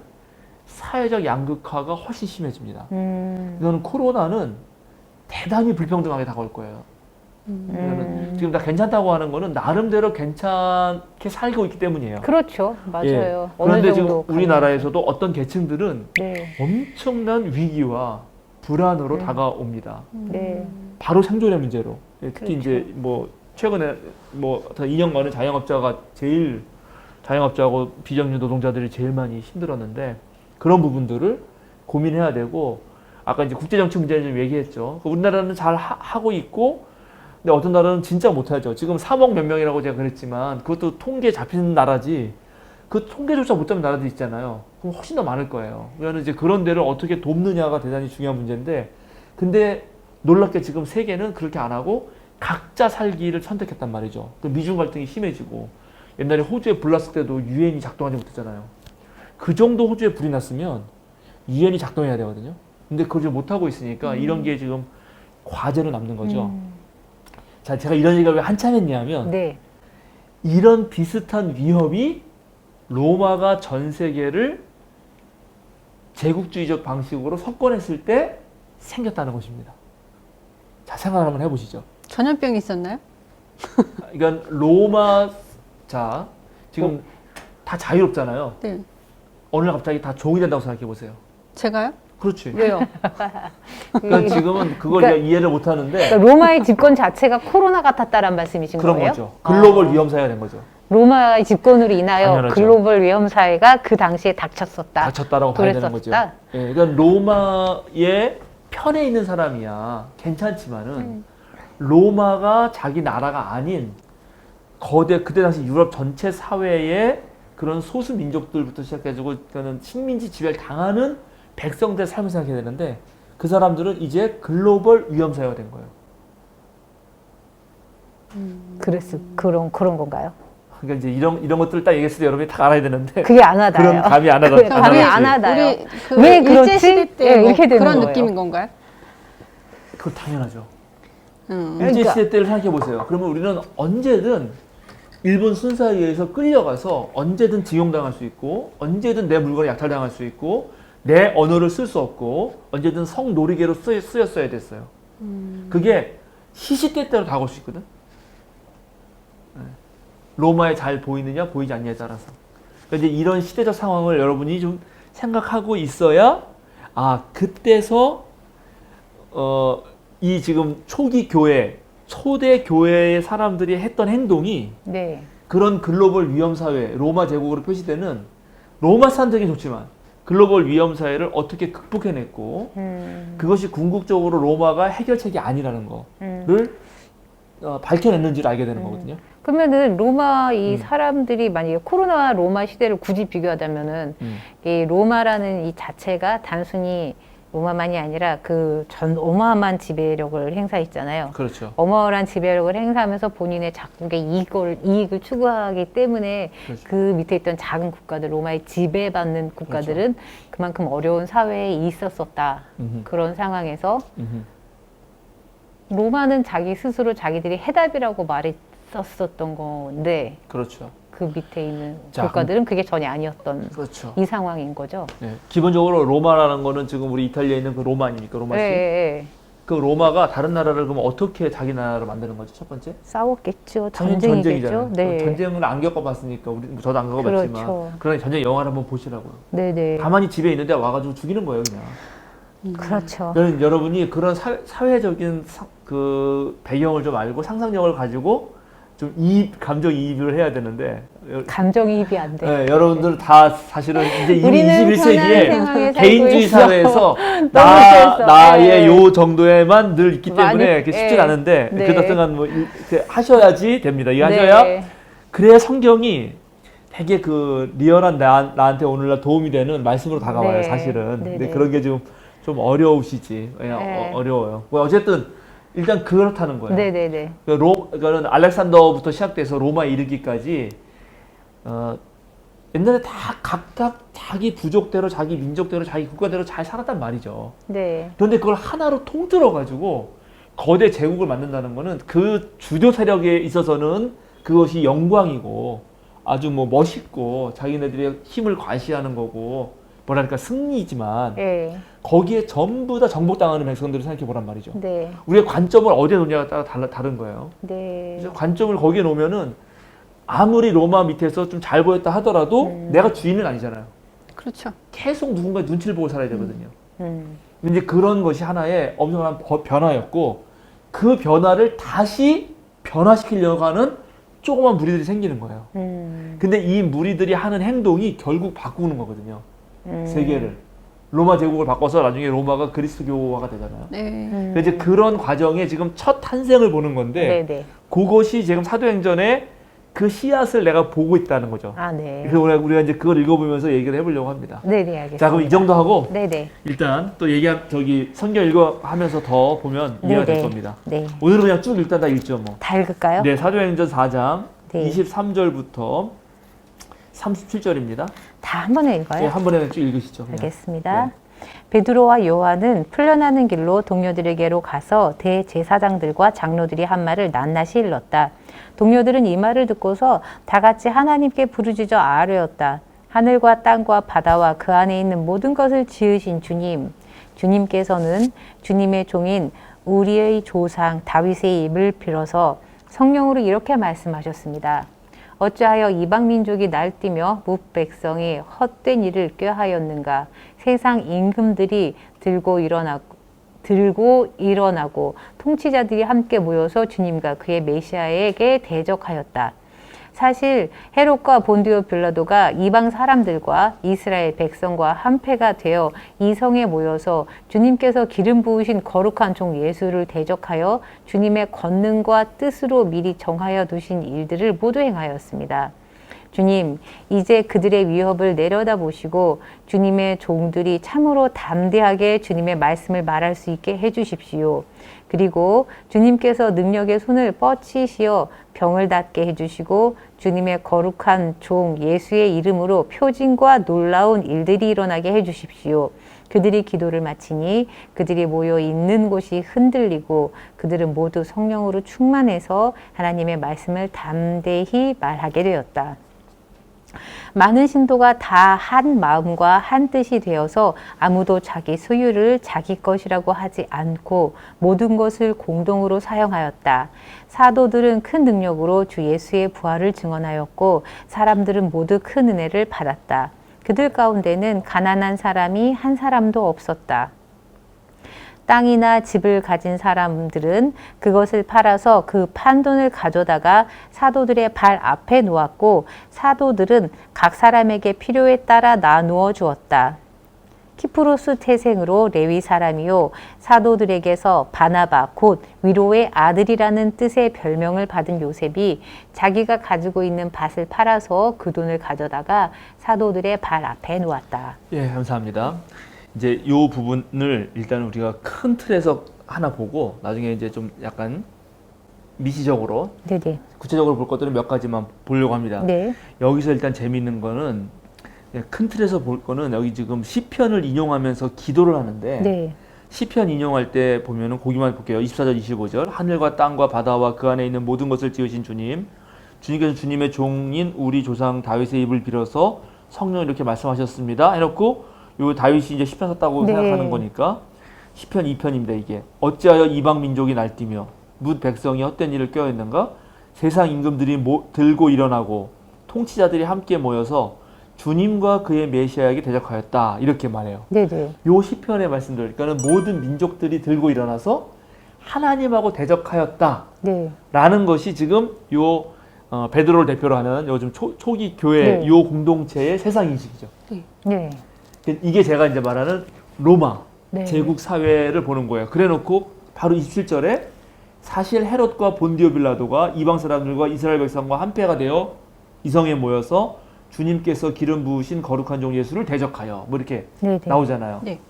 사회적 양극화가 훨씬 심해집니다. 이거는 코로나는 대단히 불평등하게 다가올 거예요. 이거는 지금 다 괜찮다고 하는 거는 나름대로 괜찮게 살고 있기 때문이에요. 그렇죠. 맞아요. 예. 어느 그런데 지금 정도 우리나라에서도 어떤 계층들은 네. 엄청난 위기와 불안으로 다가옵니다. 네. 바로 생존의 문제로. 예, 특히 그렇죠. 이제 뭐 최근에 뭐 2년간은 자영업자하고 비정규 노동자들이 제일 많이 힘들었는데 그런 부분들을 고민해야 되고 아까 이제 국제정치 문제를 좀 얘기했죠. 우리나라는 잘 하고 있고 근데 어떤 나라는 진짜 못하죠. 지금 3억 몇 명이라고 제가 그랬지만 그것도 통계에 잡히는 나라지 그 통계조차 못 잡는 나라도 있잖아요. 그럼 훨씬 더 많을 거예요. 그러면 이제 그런 데를 어떻게 돕느냐가 대단히 중요한 문제인데 근데 놀랍게 지금 세계는 그렇게 안 하고 각자 살기를 선택했단 말이죠. 그 미중 갈등이 심해지고 옛날에 호주에 불 났을 때도 유엔이 작동하지 못했잖아요. 그 정도 호주에 불이 났으면 유엔이 작동해야 되거든요. 근데 그걸 못하고 있으니까 이런 게 지금 과제로 남는 거죠. 자, 제가 이런 얘기를 왜 한참 했냐면 네. 이런 비슷한 위협이 로마가 전 세계를 제국주의적 방식으로 석권했을 때 생겼다는 것입니다. 자, 생각 한번 해보시죠. 전염병이 있었나요? 그러니까 로마 자 지금 다 자유롭잖아요. 네. 어느 날 갑자기 다 종이 된다고 생각해 보세요. 제가요? 그렇지. 왜요? 그러니까 지금은 그걸 그러니까- 제가 이해를 못 하는데 그러니까 로마의 집권 자체가 코로나 같았다라는 말씀이신 그런 거예요? 거죠. 글로벌 위험 사회가 된 거죠. 로마의 집권으로 인하여 당연하죠. 글로벌 위험 사회가 그 당시에 닥쳤었다. 닥쳤다라고 봐야 되는 거죠. 그랬었다. 예, 그러니까 로마의 편에 있는 사람이야 괜찮지만은 로마가 자기 나라가 아닌 그때 당시 유럽 전체 사회의 그런 소수 민족들부터 시작해가지고 그는 식민지 지배를 당하는 백성들의 삶을 생각해야 되는데 그 사람들은 이제 글로벌 위험 사회가 된 거예요. 그런 건가요? 그러니까 이제 이런 것들을 딱 얘기했을 때 여러분이 다 알아야 되는데 그게 안 하다요. 그런 감이 안 하다. 그게 감이 안 하지. 하다요. 우리 그 왜 그렇지? 일제시대 때 예, 뭐 이렇게 되는 그런 거예요. 느낌인 건가요? 그거 당연하죠. 그러니까- 일제 시대 때를 생각해 보세요. 그러면 우리는 언제든 일본 순사에 의해서 끌려가서 언제든 징용당할 수 있고 언제든 내 물건을 약탈당할 수 있고 내 언어를 쓸 수 없고 언제든 성노리개로 쓰였어야 됐어요. 그게 시시때때로 다가올 수 있거든. 네. 로마에 잘 보이느냐 보이지 않느냐에 따라서. 그러니까 이제 이런 시대적 상황을 여러분이 좀 생각하고 있어야 그때서 이 지금 초기 교회, 초대 교회의 사람들이 했던 행동이 네. 그런 글로벌 위험 사회, 로마 제국으로 표시되는 로마 사람들이 좋지만 글로벌 위험 사회를 어떻게 극복해냈고 그것이 궁극적으로 로마가 해결책이 아니라는 거를 밝혀냈는지를 알게 되는 거거든요. 그러면은 로마 이 음. 사람들이 만약에 코로나 로마 시대를 굳이 비교하자면은 이 로마라는 이 자체가 단순히 로마만이 아니라 그 전 어마어마한 지배력을 행사했잖아요. 그렇죠. 어마어마한 지배력을 행사하면서 본인의 작국의 이익을 추구하기 때문에 그렇죠. 그 밑에 있던 작은 국가들, 로마의 지배받는 국가들은 그만큼 어려운 사회에 있었었다. 음흠. 그런 상황에서 음흠. 로마는 자기 스스로 자기들이 해답이라고 말했었던 건데 그렇죠. 그 밑에 있는 자, 국가들은 그게 전혀 아니었던 그렇죠. 이 상황인 거죠. 네. 기본적으로 로마라는 거는 지금 우리 이탈리아에 있는 그 로마 아닙니까? 로마시. 네, 그 로마가 다른 나라를 그럼 어떻게 자기 나라로 만드는 거죠? 첫 번째? 싸웠겠죠. 당연히 전쟁이겠죠. 전쟁이잖아요. 네. 전쟁을 안 겪어봤으니까 우리 저도 안 겪어봤지만 그렇죠. 그러니 전쟁 영화를 한번 보시라고요. 네네. 가만히 집에 있는데 와가지고 죽이는 거예요, 그냥. 그렇죠. 그러니까 여러분이 그런 사회적인 그 배경을 좀 알고 상상력을 가지고 좀 감정이입을 해야 되는데 감정이입이 안 돼. 네, 여러분들 다 사실은 이제 이미 우리는 편한 21세기에 세상에 살고 개인주의 있어. 사회에서 스트레스. 나의 네. 요 정도에만 늘 있기 때문에 많이, 그게 쉽진 네. 않은데 네. 그렇다간 뭐 이렇게 하셔야지 됩니다. 이거 하셔야 네. 그래야 성경이 되게 그 리얼한 나한테 오늘날 도움이 되는 말씀으로 다가와요, 네. 사실은. 네, 근데 네. 그런 게 좀 어려우시지. 네. 어려워요. 뭐 어쨌든 일단 그렇다는 거예요. 네네네. 그거는 알렉산더부터 시작돼서 로마에 이르기까지 옛날에 다 각각 자기 부족대로, 자기 민족대로, 자기 국가대로 잘 살았단 말이죠. 네. 그런데 그걸 하나로 통틀어 가지고 거대 제국을 만든다는 거는 그 주교 세력에 있어서는 그것이 영광이고 아주 뭐 멋있고 자기네들의 힘을 과시하는 거고 뭐랄까 승리지만 네. 거기에 전부 다 정복당하는 백성들을 생각해 보란 말이죠. 네. 우리의 관점을 어디에 놓냐에 따라 다른 거예요. 네. 그래서 관점을 거기에 놓으면은 아무리 로마 밑에서 좀 잘 보였다 하더라도 내가 주인은 아니잖아요. 그렇죠. 계속 누군가의 눈치를 보고 살아야 되거든요. 음. 이제 그런 것이 하나의 엄청난 변화였고 그 변화를 다시 변화시키려고 하는 조그만 무리들이 생기는 거예요. 근데 이 무리들이 하는 행동이 결국 바꾸는 거거든요. 세계를. 로마 제국을 바꿔서 나중에 로마가 그리스도교화가 되잖아요. 네. 그래서 이제 그런 과정에 지금 첫 탄생을 보는 건데 네네. 그것이 지금 사도행전에 그 씨앗을 내가 보고 있다는 거죠. 아, 네. 그래서 우리가 이제 그걸 읽어보면서 얘기를 해보려고 합니다. 네네, 알겠습니다. 자, 그럼 이 정도 하고 네네. 일단 또 성경 읽어하면서 더 보면 이해가 될 네네. 겁니다. 네. 오늘은 그냥 쭉 일단 다 읽죠, 뭐. 다 읽을까요? 네, 사도행전 4장 네. 23절부터 37절입니다. 다 한 번에 읽어요? 네, 한 번에 쭉 읽으시죠. 그냥. 알겠습니다. 네. 베드로와 요한은 풀려나는 길로 동료들에게로 가서 대제사장들과 장로들이 한 말을 낱낱이 일렀다. 동료들은 이 말을 듣고서 다 같이 하나님께 부르짖어 아뢰었다. 하늘과 땅과 바다와 그 안에 있는 모든 것을 지으신 주님, 주님께서는 주님의 종인 우리의 조상 다윗의 입을 빌어서 성령으로 이렇게 말씀하셨습니다. 어찌하여 이방 민족이 날뛰며 뭇백성이 헛된 일을 꾀하였는가. 세상 임금들이 들고 일어나고 통치자들이 함께 모여서 주님과 그의 메시아에게 대적하였다. 사실 헤롯과 본디오 빌라도가 이방 사람들과 이스라엘 백성과 한패가 되어 이 성에 모여서 주님께서 기름 부으신 거룩한 종 예수를 대적하여 주님의 권능과 뜻으로 미리 정하여 두신 일들을 모두 행하였습니다. 주님, 이제 그들의 위협을 내려다보시고 주님의 종들이 참으로 담대하게 주님의 말씀을 말할 수 있게 해주십시오. 그리고 주님께서 능력의 손을 뻗치시어 병을 낫게 해주시고 주님의 거룩한 종 예수의 이름으로 표징과 놀라운 일들이 일어나게 해주십시오. 그들이 기도를 마치니 그들이 모여 있는 곳이 흔들리고 그들은 모두 성령으로 충만해서 하나님의 말씀을 담대히 말하게 되었다. 많은 신도가 다 한 마음과 한 뜻이 되어서 아무도 자기 소유를 자기 것이라고 하지 않고 모든 것을 공동으로 사용하였다. 사도들은 큰 능력으로 주 예수의 부활을 증언하였고 사람들은 모두 큰 은혜를 받았다. 그들 가운데는 가난한 사람이 한 사람도 없었다. 땅이나 집을 가진 사람들은 그것을 팔아서 그 판돈을 가져다가 사도들의 발 앞에 놓았고 사도들은 각 사람에게 필요에 따라 나누어 주었다. 키프로스 태생으로 레위 사람이요 사도들에게서 바나바 곧 위로의 아들이라는 뜻의 별명을 받은 요셉이 자기가 가지고 있는 밭을 팔아서 그 돈을 가져다가 사도들의 발 앞에 놓았다. 예, 감사합니다. 이제 이 부분을 일단 우리가 큰 틀에서 하나 보고 나중에 이제 좀 약간 미시적으로 네네. 구체적으로 볼 것들은 몇 가지만 보려고 합니다. 네. 여기서 일단 재미있는 거는 큰 틀에서 볼 거는 여기 지금 시편을 인용하면서 기도를 하는데 네. 시편 인용할 때 보면은 거기만 볼게요. 24절, 25절. 하늘과 땅과 바다와 그 안에 있는 모든 것을 지으신 주님, 주님께서 주님의 종인 우리 조상 다윗의 입을 빌어서 성령 이렇게 말씀하셨습니다. 해놓고 요 다윗이 이제 시편 썼다고 네. 생각하는 거니까 시편 2편입니다. 이게 어찌하여 이방 민족이 날뛰며 뭇 백성이 헛된 일을 껴있는가? 세상 임금들이 들고 일어나고 통치자들이 함께 모여서 주님과 그의 메시아에게 대적하였다. 이렇게 말해요. 네네. 요 시편의 말씀들, 그러니까는 모든 민족들이 들고 일어나서 하나님하고 대적하였다. 네. 라는 것이 지금 요 베드로를 대표로 하는 요즘 초기 교회 네. 요 공동체의 세상 인식이죠. 네. 이게 제가 이제 말하는 로마 네. 제국 사회를 보는 거예요. 그래놓고 바로 27절에 사실 헤롯과 본디오 빌라도가 이방 사람들과 이스라엘 백성과 한패가 되어 이성에 모여서 주님께서 기름 부으신 거룩한 종 예수를 대적하여 뭐 이렇게 네네. 나오잖아요. 네.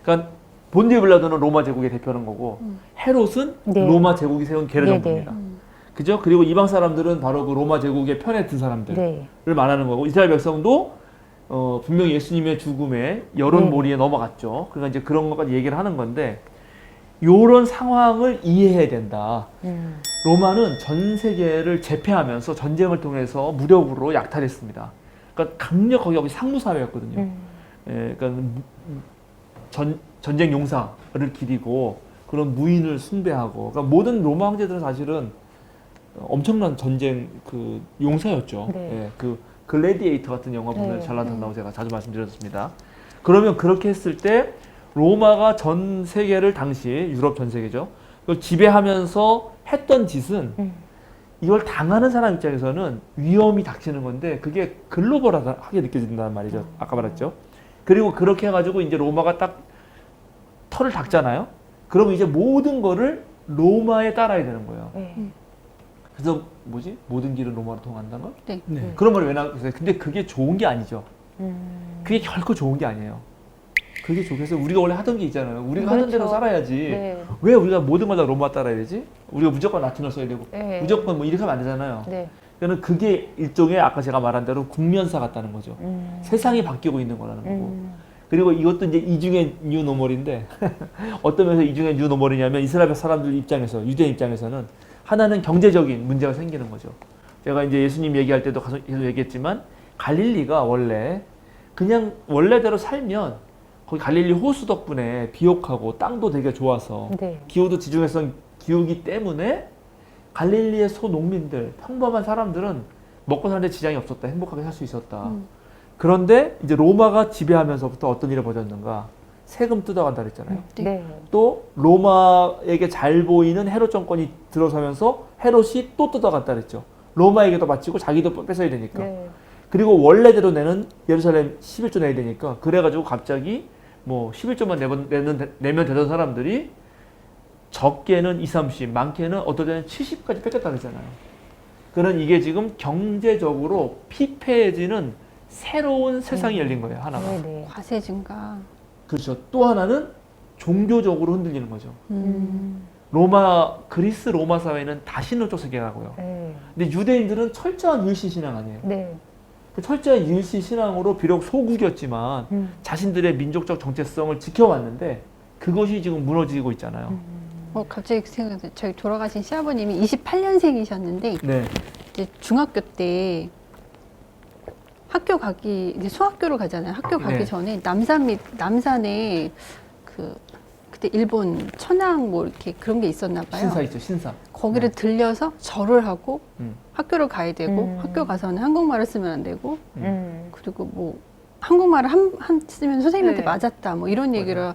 그러니까 본디오 빌라도는 로마 제국의 대표는 거고 헤롯은 네. 로마 제국이 세운 게르 네네. 정부입니다. 그죠? 그리고 이방 사람들은 바로 그 로마 제국의 편에 든 사람들을 네. 말하는 거고 이스라엘 백성도 분명히 예수님의 죽음에 여론 네. 몰이에 넘어갔죠. 그러니까 이제 그런 것까지 얘기를 하는 건데 요런 상황을 이해해야 된다. 로마는 전 세계를 제패하면서 전쟁을 통해서 무력으로 약탈했습니다. 그러니까 강력하게 여기 상무사회였거든요. 예, 그러니까 전쟁 용사를 기리고 그런 무인을 숭배하고 그러니까 모든 로마 황제들은 사실은 엄청난 전쟁 그 용사였죠. 네. 예, 그 글래디에이터 같은 영화 보면 네. 잘 나타난다고 제가 자주 말씀드렸습니다. 그러면 그렇게 했을 때 로마가 전 세계를 당시 유럽 전 세계죠. 그걸 지배하면서 했던 짓은 이걸 당하는 사람 입장에서는 위험이 닥치는 건데 그게 글로벌하게 느껴진다는 말이죠. 아까 말했죠. 그리고 그렇게 해가지고 이제 로마가 딱 털을 닦잖아요. 그러면 이제 모든 거를 로마에 따라야 되는 거예요. 네. 그래서 뭐지? 모든 길은 로마로 통한다는 걸? 네. 네. 그런 말이 왜 나왔어요? 근데 그게 좋은 게 아니죠. 그게 결코 좋은 게 아니에요. 그게 좋겠어요. 우리가 원래 하던 게 있잖아요. 우리가 하던 대로 그렇죠. 살아야지. 네. 왜 우리가 모든 걸 다 로마 따라야 되지? 우리가 무조건 라틴어 써야 되고 네. 무조건 뭐 이렇게 하면 안 되잖아요. 네. 그러니까 그게 일종의 아까 제가 말한 대로 국면사 같다는 거죠. 세상이 바뀌고 있는 거라는 거고. 그리고 이것도 이제 이중의 뉴노멀인데 어떤 면에서 이중의 뉴노멀이냐면 이스라엘 사람들 입장에서 유대인 입장에서는 하나는 경제적인 문제가 생기는 거죠. 제가 이제 예수님 얘기할 때도 계속 얘기했지만 갈릴리가 원래 그냥 원래대로 살면 거기 갈릴리 호수 덕분에 비옥하고 땅도 되게 좋아서 네. 기후도 지중해성 기후기 때문에 갈릴리의 소농민들 평범한 사람들은 먹고 사는데 지장이 없었다. 행복하게 살 수 있었다. 그런데 이제 로마가 지배하면서부터 어떤 일이 벌어졌는가? 세금 뜯어간다 그랬잖아요. 네. 또 로마에게 잘 보이는 헤롯 정권이 들어서면서 헤롯이 또 뜯어갔다 그랬죠. 로마에게도 바치고 자기도 뺏어야 되니까. 네. 그리고 원래대로 내는 예루살렘 11조 내야 되니까 그래가지고 갑자기 뭐 11조만 내면 되던 사람들이 적게는 20, 30, 많게는 어떨 때는 70까지 뺏겼다 그랬잖아요. 그런 이게 지금 경제적으로 피폐해지는 새로운 세상이 열린 거예요. 하나가. 네. 네. 과세 증가. 그렇죠. 또 하나는 종교적으로 흔들리는 거죠. 그리스 로마 사회는 다신론적 세계라고요. 네. 근데 유대인들은 철저한 율시 신앙 아니에요. 네. 그 철저한 율시 신앙으로 비록 소국이었지만 자신들의 민족적 정체성을 지켜왔는데 그것이 지금 무너지고 있잖아요. 갑자기 생각나요. 저희 돌아가신 시아버님이 28년생이셨는데 네. 이제 중학교 때 학교 가기 이제 소학교를 가잖아요. 학교 가기 네. 전에 남산에 그때 일본 천황 뭐 이렇게 그런 게 있었나 봐요. 신사 있죠, 신사. 거기를 들려서 절을 하고 학교를 가야 되고 음. 학교 가서는 한국말을 쓰면 안 되고 그리고 뭐 한국말을 한 쓰면 선생님한테 네. 맞았다 뭐 이런 얘기를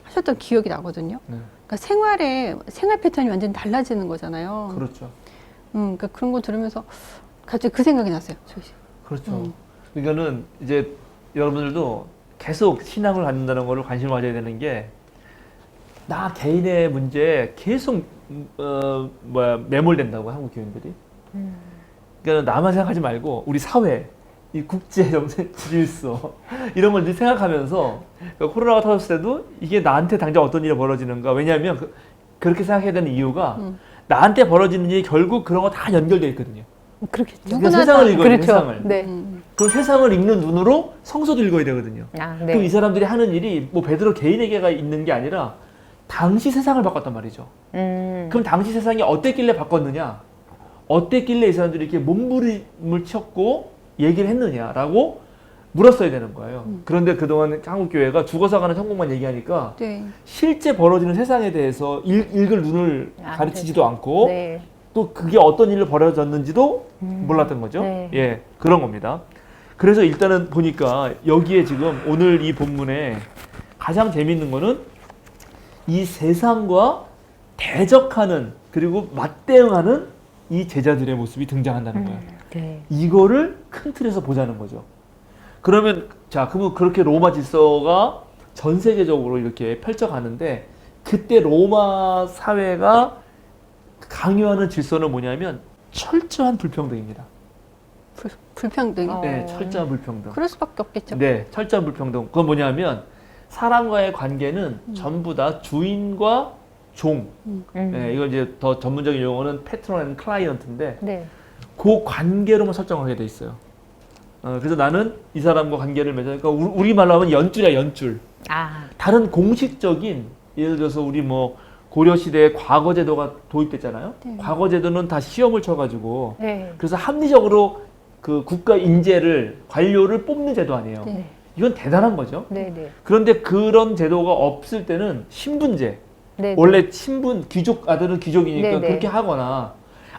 하셨던 기억이 나거든요. 네. 그러니까 생활 패턴이 완전 달라지는 거잖아요. 그렇죠. 그러니까 그런 거 들으면서 갑자기 그 생각이 났어요. 그렇죠. 그러니까는 이제 여러분들도 계속 신앙을 갖는다는 거를 관심을 가져야 되는 게 나 개인의 문제에 계속 매몰된다고 한국 교인들이. 그러니까 나만 생각하지 말고 우리 사회, 이 국제 정세 질서 이런 걸 생각하면서 그러니까 코로나가 터졌을 때도 이게 나한테 당장 어떤 일이 벌어지는가. 왜냐하면 그렇게 생각해야 되는 이유가 나한테 벌어지는 일이 결국 그런 거 다 연결되어 있거든요. 그렇겠죠. 그러니까 세상을 읽어야 돼요. 그렇죠. 세상을. 네. 그 세상을 읽는 눈으로 성서도 읽어야 되거든요. 아, 그럼 이 네. 사람들이 하는 일이 뭐 베드로 개인에게가 있는 게 아니라 당시 세상을 바꿨단 말이죠. 그럼 당시 세상이 어땠길래 바꿨느냐? 어땠길래 이 사람들이 이렇게 몸부림을 쳤고 얘기를 했느냐라고 물었어야 되는 거예요. 그런데 그동안 한국 교회가 죽어서 가는 천국만 얘기하니까 네. 실제 벌어지는 세상에 대해서 읽을 눈을 가르치지도 않고 네. 또 그게 어떤 일로 벌어졌는지도 몰랐던 거죠. 네. 예, 그런 겁니다. 그래서 일단은 보니까 여기에 지금 오늘 이 본문에 가장 재미있는 거는 이 세상과 대적하는 그리고 맞대응하는 이 제자들의 모습이 등장한다는 거예요. 네. 이거를 큰 틀에서 보자는 거죠. 그러면 그러면 그렇게 로마 질서가 전 세계적으로 이렇게 펼쳐가는데 그때 로마 사회가 강요하는 질서는 뭐냐면 철저한 불평등입니다. 불평등. 네, 철저한 불평등. 그럴 수밖에 없겠죠. 네, 철저한 불평등. 그건 뭐냐면 사람과의 관계는 전부 다 주인과 종. 네, 이거 이제 더 전문적인 용어는 패트론 앤 클라이언트인데 네. 그 관계로만 설정하게 돼 있어요. 그래서 나는 이 사람과 관계를 맺으니까 그러니까 우리말로 하면 연줄이야, 연줄. 아, 다른 공식적인 예를 들어서 우리 뭐 고려 시대에 과거 제도가 도입됐잖아요. 네. 과거 제도는 다 시험을 쳐가지고 네. 그래서 합리적으로 그 국가 인재를 관료를 뽑는 제도 아니에요. 네. 이건 대단한 거죠. 네, 네. 그런데 그런 제도가 없을 때는 신분제, 네. 원래 신분 귀족 아들은 귀족이니까 네, 네. 그렇게 하거나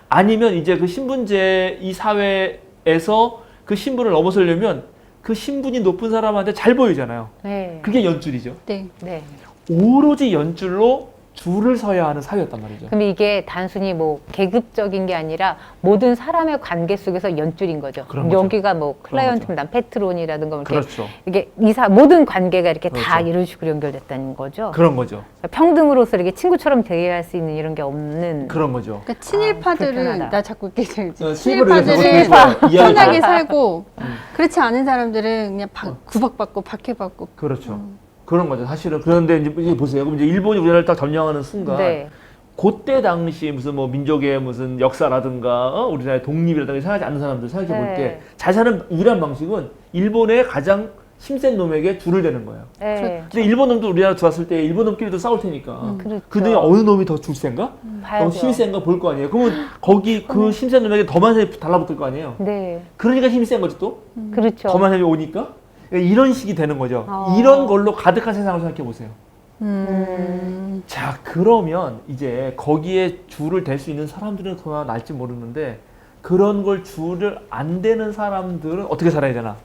아니면 이제 그 신분제 이 사회에서 그 신분을 넘어서려면 그 신분이 높은 사람한테 잘 보이잖아요. 네. 그게 연줄이죠. 네. 네. 오로지 연줄로 줄을 서야 하는 사회였단 말이죠. 그럼 이게 단순히 뭐 계급적인 게 아니라 모든 사람의 관계 속에서 연줄인 거죠. 그런 거죠. 여기가 뭐 거죠. 클라이언트면 난 패트론이라든가 뭐 이렇게 그렇죠. 이게 모든 관계가 이렇게 다 그렇죠. 이런 식으로 연결됐다는 거죠. 그런 거죠. 평등으로서 이렇게 친구처럼 대해할 수 있는 이런 게 없는. 그런 거죠. 그러니까 친일파들은 불편하다. 나 자꾸 이렇게 친일파들은 친일파들은 이야기 편하게 살고 그렇지 않은 사람들은 그냥 구박받고 박해받고. 그렇죠. 그런 거죠. 사실은 그런데 이제 보세요. 그럼 이제 일본이 우리나라를 딱 점령하는 순간 네. 그때 당시 무슨 뭐 민족의 무슨 역사라든가 우리나라의 독립이라든가 생각하지 않는 사람들 생각해 볼 때 네. 잘 사는 유일한 방식은 일본의 가장 힘센 놈에게 줄을 대는 거예요. 네. 근데 일본 놈도 우리나라 들어왔을 때 일본 놈끼리도 싸울 테니까 그렇죠. 그 중에 어느 놈이 더 줄 센가? 봐야죠. 더 힘이 센가 볼 거 아니에요. 그러면 거기 그 힘센 놈에게 더 많은 사람이 달라붙을 거 아니에요. 네. 그러니까 힘이 센 거지 또. 그렇죠. 더 많은 사람이 오니까 이런 식이 되는 거죠. 이런 걸로 가득한 세상을 생각해 보세요. 자, 그러면 이제 거기에 줄을 댈 수 있는 사람들은 그나마 날지 모르는데 그런 걸 줄을 안 대는 사람들은 어떻게 살아야 되나?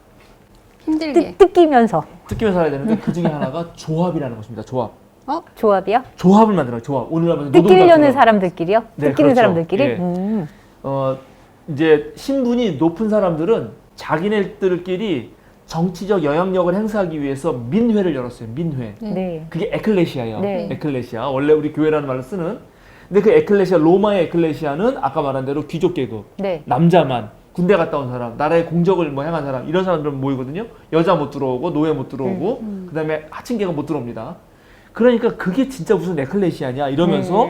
힘들게. 뜯기면서. 뜯기면서 살아야 되는데 그 중에 하나가 조합이라는 것입니다. 조합. 조합이요? 조합을 만들어요. 조합. 오늘 하면 뜯기려는 사람들끼리요? 네, 뜯기는 그렇죠. 사람들끼리? 예. 이제 신분이 높은 사람들은 자기네들끼리 정치적 영향력을 행사하기 위해서 민회를 열었어요. 민회. 네. 그게 에클레시아예요. 네. 에클레시아. 원래 우리 교회라는 말을 쓰는. 근데 그 에클레시아, 로마의 에클레시아는 아까 말한 대로 귀족 계급, 네. 남자만, 군대 갔다 온 사람, 나라의 공적을 뭐 행한 사람, 이런 사람들은 모이거든요. 여자 못 들어오고, 노예 못 들어오고, 그 다음에 하층 계급 못 들어옵니다. 그러니까 그게 진짜 무슨 에클레시아냐 이러면서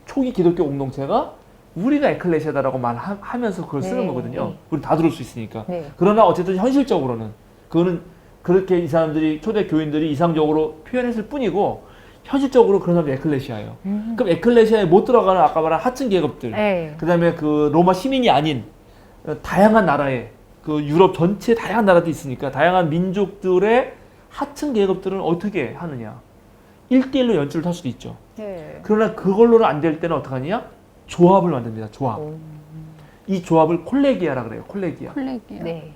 초기 기독교 공동체가 우리가 에클레시아다라고 말하면서 그걸 쓰는 네. 거거든요. 우리 다 들을 수 있으니까. 네. 그러나 어쨌든 현실적으로는 그거는 그렇게 이 사람들이 초대 교인들이 이상적으로 표현했을 뿐이고 현실적으로 그런 사람들이 에클레시아예요. 그럼 에클레시아에 못 들어가는 아까 말한 하층 계급들, 네. 그다음에 그 로마 시민이 아닌 다양한 나라에 그 유럽 전체 다양한 나라도 있으니까 다양한 민족들의 하층 계급들은 어떻게 하느냐? 1대1로 연주를 탈 수도 있죠. 네. 그러나 그걸로는 안 될 때는 어떻게 하느냐? 조합을 만듭니다. 조합. 이 조합을 콜레기아라 그래요. 콜레기아. 콜레기요. 네.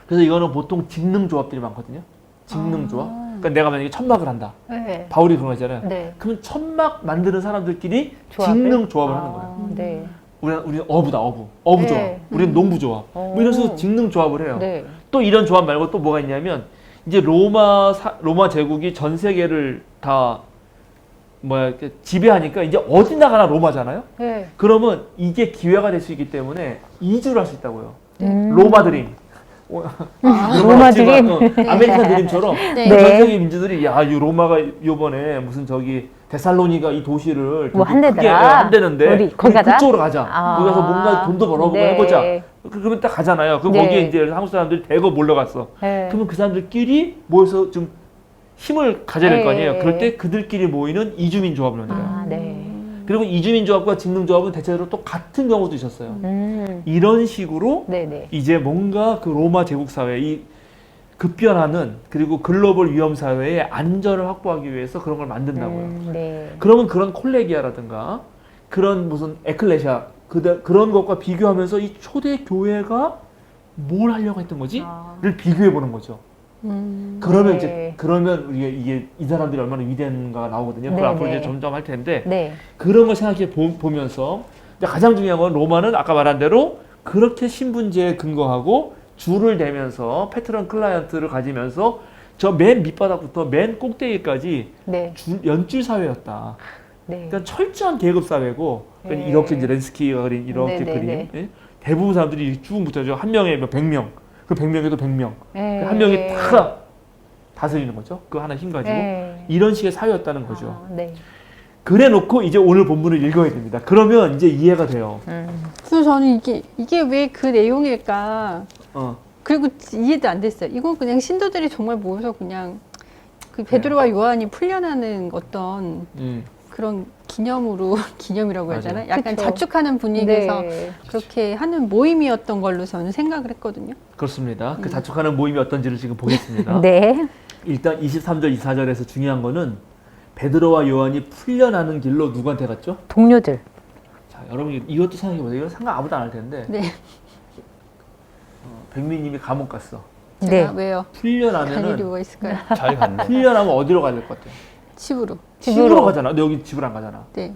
그래서 이거는 보통 직능 조합들이 많거든요. 직능 조합. 그러니까 내가 만약에 천막을 한다. 네. 바울이 그런 거 있잖아요. 네. 그러면 천막 만드는 사람들끼리 조합을? 직능 조합을 하는 거예요. 네. 우리는 어부다, 어부 네. 조합. 우리는 농부 조합. 뭐 이런 식으로 직능 조합을 해요. 네. 또 이런 조합 말고 또 뭐가 있냐면 이제 로마 제국이 전 세계를 다 이렇게 지배하니까 이제 어디 나가나 로마잖아요. 네. 그러면 이게 기회가 될 수 있기 때문에 이주를 할 수 있다고요. 음. 로마 드림. 로마 드림. 아메리칸 드림처럼 네. 전 세계 민주들이 야, 이 로마가 요번에 무슨 저기 데살로니가 이 도시를 뭐 되게 크게 한대더라. 한대는데 우리 거기 가자? 그쪽으로 가자. 아. 거기 가서 뭔가 돈도 벌어보고 네. 해보자. 그러면 딱 가잖아요. 그럼 네. 거기에 이제 한국 사람들이 대거 몰려갔어. 네. 그러면 그 사람들끼리 모여서 좀 힘을 가져야 될 거 아니에요. 네. 그럴 때 그들끼리 모이는 이주민 조합을 만들어요. 아, 네. 그리고 이주민 조합과 직능 조합은 대체로 또 같은 경우도 있었어요. 이런 식으로 네네. 이제 뭔가 그 로마 제국 사회, 이 급변하는 그리고 글로벌 위험 사회의 안전을 확보하기 위해서 그런 걸 만든다고요. 네. 그러면 그런 콜레기아라든가 그런 무슨 에클레시아 그런 것과 비교하면서 이 초대 교회가 뭘 하려고 했던 거지?를 아. 비교해 보는 거죠. 그러면 네. 이제 그러면 우리가 이게 이 사람들이 얼마나 위대한가가 나오거든요. 그걸 네, 앞으로 네. 이제 점점 할 텐데 네. 그런 걸 생각해 보면서 가장 중요한 건 로마는 아까 말한 대로 그렇게 신분제에 근거하고 줄을 대면서 패트런 클라이언트를 가지면서 저 맨 밑바닥부터 맨 꼭대기까지 네. 연줄 사회였다. 네. 그러니까 철저한 계급 사회고 그러니까 네. 이렇게 이제 렌스키가 그린 이렇게 네, 네, 그림 네. 예? 대부분 사람들이 쭉 붙어져 한 명에 100명 그 100명에도 100명 네. 한 명이 다 다스리는 거죠. 그 하나 힘 가지고 네. 이런 식의 사회였다는 거죠. 아, 네. 그래 놓고 이제 오늘 본문을 읽어야 됩니다. 그러면 이제 이해가 돼요. 그래서 저는 이게 왜 그 내용일까? 어. 그리고 이해도 안 됐어요. 이건 그냥 신도들이 정말 모여서 그냥 그 베드로와 요한이 풀려나는 어떤 그런 기념이라고 해야 되나? 맞아요. 약간 그쵸. 자축하는 분위기에서 네. 그렇게 하는 모임이었던 걸로 저는 생각을 했거든요. 그렇습니다. 그 자축하는 모임이 어떤지를 지금 보겠습니다. 네. 일단 23절 24절에서 중요한 거는 베드로와 요한이 풀려나는 길로 누구한테 갔죠? 동료들. 자, 여러분 이것도 생각해 보세요. 이건 상관 아무도 안 할 텐데. 네. 백미님이 감옥 갔어. 제가 네. 왜요? 갈 일이 풀려나면은 뭐가 있을까요? 잘 갔네. 풀려나면 어디로 가야 될 것 같아요? 집으로. 집으로 가잖아. 근데 여기 집을 안 가잖아. 네.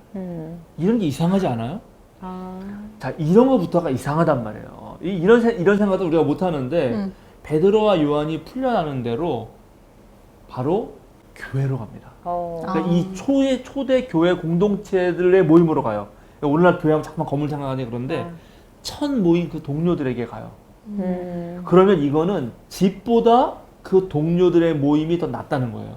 이런 게 이상하지 않아요? 아. 자, 이런 거부터가 이상하단 말이에요. 이런 생각도 우리가 못 하는데 베드로와 요한이 풀려나는 대로 바로 교회로 갑니다. 그러니까 아. 이 초대 교회 공동체들의 모임으로 가요. 그러니까 오늘날 교회하면 잠깐 건물 생각하니 그런데 첫 모임 그 동료들에게 가요. 그러면 이거는 집보다 그 동료들의 모임이 더 낫다는 거예요.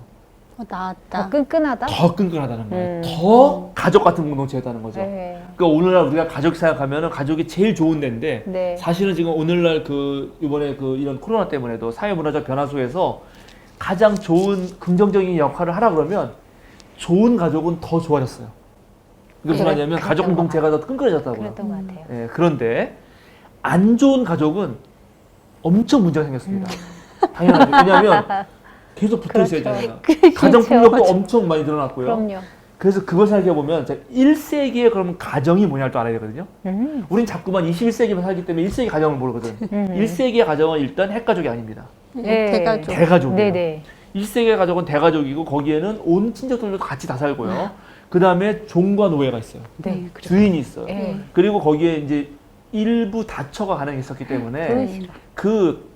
나았다. 더 끈끈하다? 더 끈끈하다는 거예요. 더 가족 같은 공동체였다는 거죠. 네. 그러니까 오늘날 우리가 가족 생각하면은 가족이 제일 좋은 데인데 네. 사실은 지금 오늘날 이번에 이런 코로나 때문에도 사회문화적 변화 속에서 가장 좋은 긍정적인 역할을 하라 그러면 좋은 가족은 더 좋아졌어요. 이게 무슨 네, 말이냐면 가족 그랬던 공동체가 더 끈끈해졌다고요. 그랬던 것 같아요. 예, 그런데 안 좋은 가족은 엄청 문제가 생겼습니다. 당연하죠. 왜냐하면 계속 붙어 있어야 그렇죠. 되잖아요. 가정 폭력도 엄청 많이 늘어났고요. 그럼요. 그래서 그걸 생각해 보면 1세기에 그러면 가정이 뭐냐를 또 알아야 되거든요. 우린 자꾸만 21세기만 살기 때문에 1세기 가정을 모르거든. 1세기의 가정은 일단 핵가족이 아닙니다. 네. 대가족. 대가족이에요. 네네. 1세기의 가족은 대가족이고 거기에는 온 친척들도 같이 다 살고요. 그 다음에 종과 노예가 있어요. 네. 그렇죠. 주인이 있어요. 네. 그리고 거기에 이제 일부 다처가 가능했었기 때문에 그러시죠. 그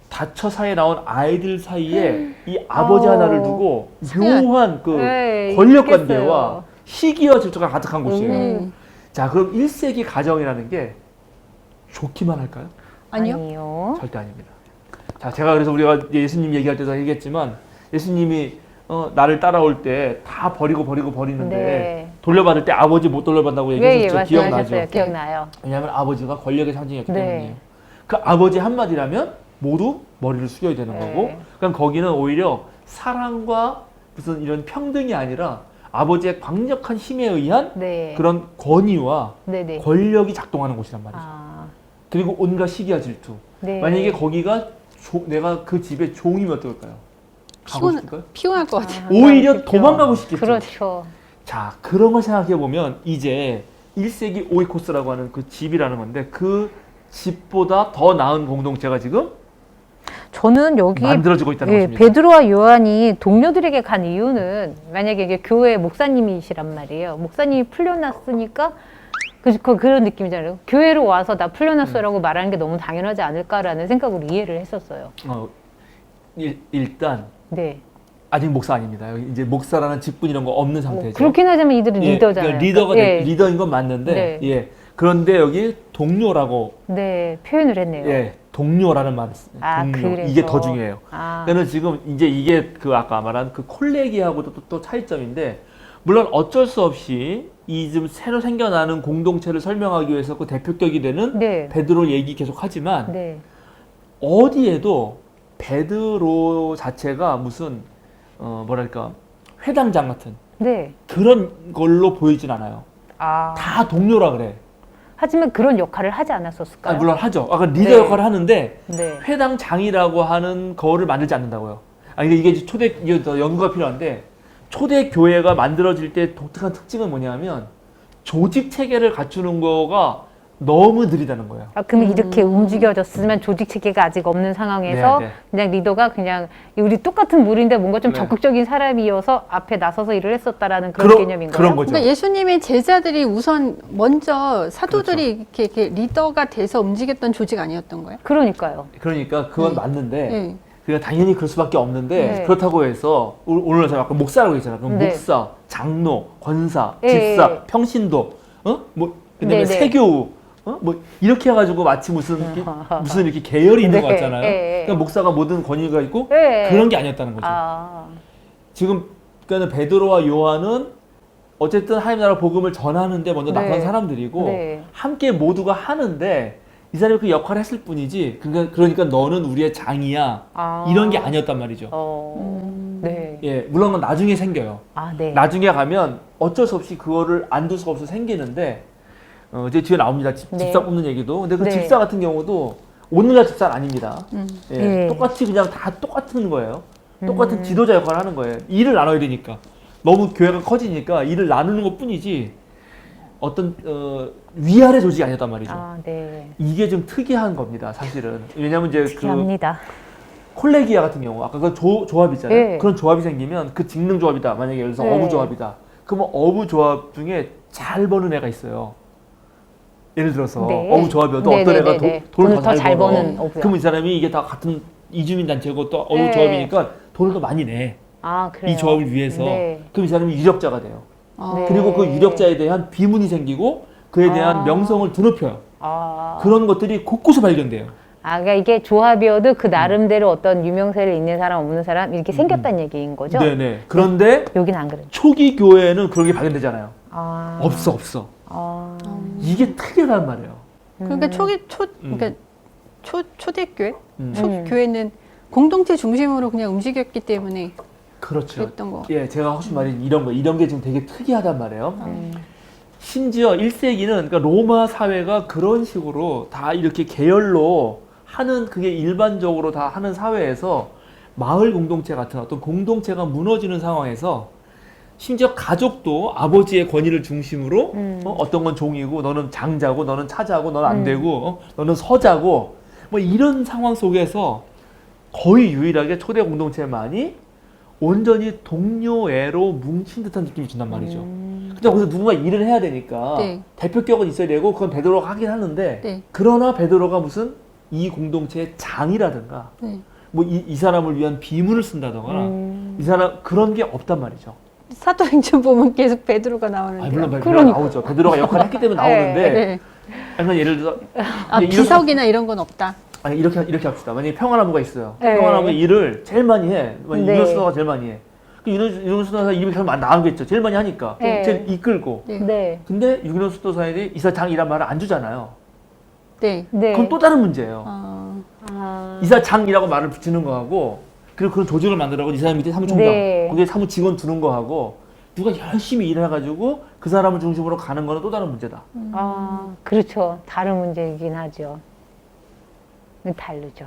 다처 사이에 나온 아이들 사이에 이 아버지 하나를 두고 묘한 그 네, 권력 있겠어요. 관계와 시기와 질투가 가득한 곳이에요. 음. 자, 그럼 1세기 가정이라는 게 좋기만 할까요? 아니요. 절대 아닙니다. 자, 제가 그래서 우리가 예수님 얘기할 때도 얘기했지만 예수님이 나를 따라올 때 다 버리는데 네. 돌려받을 때 아버지 못 돌려받는다고 예, 얘기했죠. 기억나죠? 말씀하셨어요. 기억나요. 왜냐하면 아버지가 권력의 상징이었기 네. 때문이에요. 그 아버지 한마디라면 모두 머리를 숙여야 되는 네. 거고 그럼 거기는 오히려 사랑과 무슨 이런 평등이 아니라 아버지의 강력한 힘에 의한 네. 그런 권위와 네네. 권력이 작동하는 곳이란 말이죠. 아. 그리고 온갖 시기와 질투. 네. 만약에 거기가 내가 그 집의 종이면 어떨까요? 가고 싶을까요? 피곤할 것 같아요. 오히려 그렇죠. 도망가고 싶겠죠. 그렇죠. 자, 그런 걸 생각해 보면 이제 1세기 오이코스라고 하는 그 집이라는 건데 그 집보다 더 나은 공동체가 지금 저는 여기 만들어지고 있다는 예, 것입니다. 베드로와 요한이 동료들에게 간 이유는 만약에 이게 교회 목사님이시란 말이에요. 목사님이 풀려났으니까 그런 느낌이잖아요. 교회로 와서 나 풀려났어라고 말하는 게 너무 당연하지 않을까라는 생각으로 이해를 했었어요. 일단 네. 아직 목사 아닙니다. 여기 이제 목사라는 직분 이런 거 없는 뭐 상태죠. 그렇긴 하지만 이들은 예, 리더잖아요. 그러니까 리더가 예. 리더인 건 맞는데 네. 예. 그런데 여기 동료라고 네, 표현을 했네요. 예. 동료라는 말을 쓰네요. 아, 동료. 그래서. 이게 더 중요해요. 아, 그러니까 지금 이제 이게 그 아까 말한 그 콜레기하고도 또 차이점인데 물론 어쩔 수 없이 이 좀 새로 생겨나는 공동체를 설명하기 위해서 그 대표격이 되는 네. 베드로 얘기 계속 하지만 네. 어디에도 베드로 자체가 무슨 뭐랄까 회당장 같은 네. 그런 걸로 보이진 않아요. 아, 다 동료라 그래. 하지만 그런 역할을 하지 않았었을까요? 물론 하죠. 아까 리더 네. 역할을 하는데 네. 회당장이라고 하는 거를 만들지 않는다고요. 이게 이제 이게 더 연구가 필요한데 초대 교회가 만들어질 때 독특한 특징은 뭐냐면 조직 체계를 갖추는 거가 너무 느리다는 거예요. 아, 그러면 이렇게 움직여졌으면 조직 체계가 아직 없는 상황에서 네, 네. 그냥 리더가 그냥 우리 똑같은 무리인데 뭔가 좀 네. 적극적인 사람이어서 앞에 나서서 일을 했었다라는 그런 개념인가요? 그런 거죠. 그러니까 예수님의 제자들이 우선 먼저 사도들이 이렇게 리더가 돼서 움직였던 조직 아니었던 거예요? 그러니까요. 그러니까 그건 네. 맞는데 네. 그러니까 당연히 그럴 수밖에 없는데 네. 그렇다고 해서 오늘 제가 아까 목사라고 했잖아요. 그럼 네. 목사, 장로, 권사, 예, 집사, 예. 평신도, 뭐 그다음에 네, 네. 세교우, 뭐 이렇게 해가지고 마치 무슨 이렇게 계열이 있는 것 네, 같잖아요. 예, 예. 그러니까 목사가 모든 권위가 있고 예. 그런 게 아니었다는 거죠. 아, 지금 그러니까 베드로와 요한은 어쨌든 하나님 나라 복음을 전하는데 먼저 네. 나선 사람들이고 네. 함께 모두가 하는데 이 사람이 그 역할을 했을 뿐이지 그러니까 너는 우리의 장이야 아. 이런 게 아니었단 말이죠. 네. 예, 물론 그건 나중에 생겨요. 아, 네. 나중에 가면 어쩔 수 없이 그거를 안 둘 수가 없어 생기는데 이제 뒤에 나옵니다. 네. 집사 뽑는 얘기도. 근데 그 네. 집사 같은 경우도 오늘날 집사는 아닙니다. 예, 네. 똑같이 그냥 다 똑같은 거예요. 똑같은 지도자 역할을 하는 거예요. 일을 나눠야 되니까. 너무 교회가 커지니까 일을 나누는 것 뿐이지 어떤 위아래 조직이 아니었단 말이죠. 아, 네. 이게 좀 특이한 겁니다, 사실은. 왜냐면 이제 그 특이합니다. 콜레기아 같은 경우 아까 그 조합 있잖아요. 네. 그런 조합이 생기면 그 직능 조합이다. 만약에 예를 들어서 네. 어부 조합이다. 그러면 어부 조합 중에 잘 버는 애가 있어요. 예를 들어서 네. 어부 조합이어도 네, 어떤 네, 애가 네, 네. 돈을 더 더 잘 버는 버는 어부야. 그럼 이 사람이 이게 다 같은 이주민 단체고 또 어부 네. 조합이니까 돈을 더 많이 내. 아, 그래요. 이 조합을 위해서. 네. 그럼 이 사람이 유력자가 돼요. 어. 그리고 그 유력자에 대한 비문이 생기고 그에 대한 아. 명성을 드높여요. 아. 그런 것들이 곳곳에 발견돼요. 아, 그러니까 이게 조합이어도 그 나름대로 어떤 유명세를 있는 사람 없는 사람 이렇게 생겼다는 얘기인 거죠? 네네. 그런데 여기는 안 그래요. 초기 교회는 그런 게 발견되잖아요. 아. 없어. 아. 이게 특이하단 말이에요. 그러니까 그러니까 초대교회, 음. 교회는 공동체 중심으로 그냥 움직였기 때문에 그렇죠. 그랬던 거. 예, 제가 혹시 말인 이런 게 지금 되게 특이하단 말이에요. 음. 심지어 1세기는 그러니까 로마 사회가 그런 식으로 다 이렇게 계열로 하는 그게 일반적으로 다 하는 사회에서 마을 공동체 같은 어떤 공동체가 무너지는 상황에서 심지어 가족도 아버지의 권위를 중심으로 어떤 건 종이고 너는 장자고 너는 차자고 너는 안 되고 너는 서자고 뭐 이런 상황 속에서 거의 유일하게 초대 공동체만이 온전히 동료애로 뭉친 듯한 느낌이 든단 말이죠. 근데 거기서 누군가 일을 해야 되니까 네. 대표격은 있어야 되고 그건 베드로가 하긴 하는데 네. 그러나 베드로가 무슨 이 공동체의 장이라든가 네. 뭐 이 사람을 위한 비문을 쓴다거나 이 사람 그런 게 없단 말이죠. 사도행전 보면 계속 베드로가 나오는데. 물론 베드로가 그러니까. 나오죠. 베드로가 역할을 했기 때문에 나오는데 네. 아니면 예를 들어서 아, 이제 비석이나 이런 건 없다. 아니 이렇게 합시다. 만약에 평화나무가 있어요. 네. 평화나무 일을 제일 많이 해. 네. 윤호수다가 제일 많이 해. 그 윤호수도사 이름이 계속 나오겠죠. 제일 많이 하니까. 네. 제일 이끌고. 네. 네. 근데 윤호수도사들이 이사장이란 말을 안 주잖아요. 네. 네. 그건 또 다른 문제예요. 아. 이사장이라고 말을 붙이는 거하고 그리고 그런 조직을 만들라고 이 사람 밑에 사무총장 네. 거기에 사무 직원 두는 거하고 누가 열심히 일을 해가지고 그 사람을 중심으로 가는 거는 또 다른 문제다. 아, 그렇죠. 다른 문제이긴 하죠. 다르죠.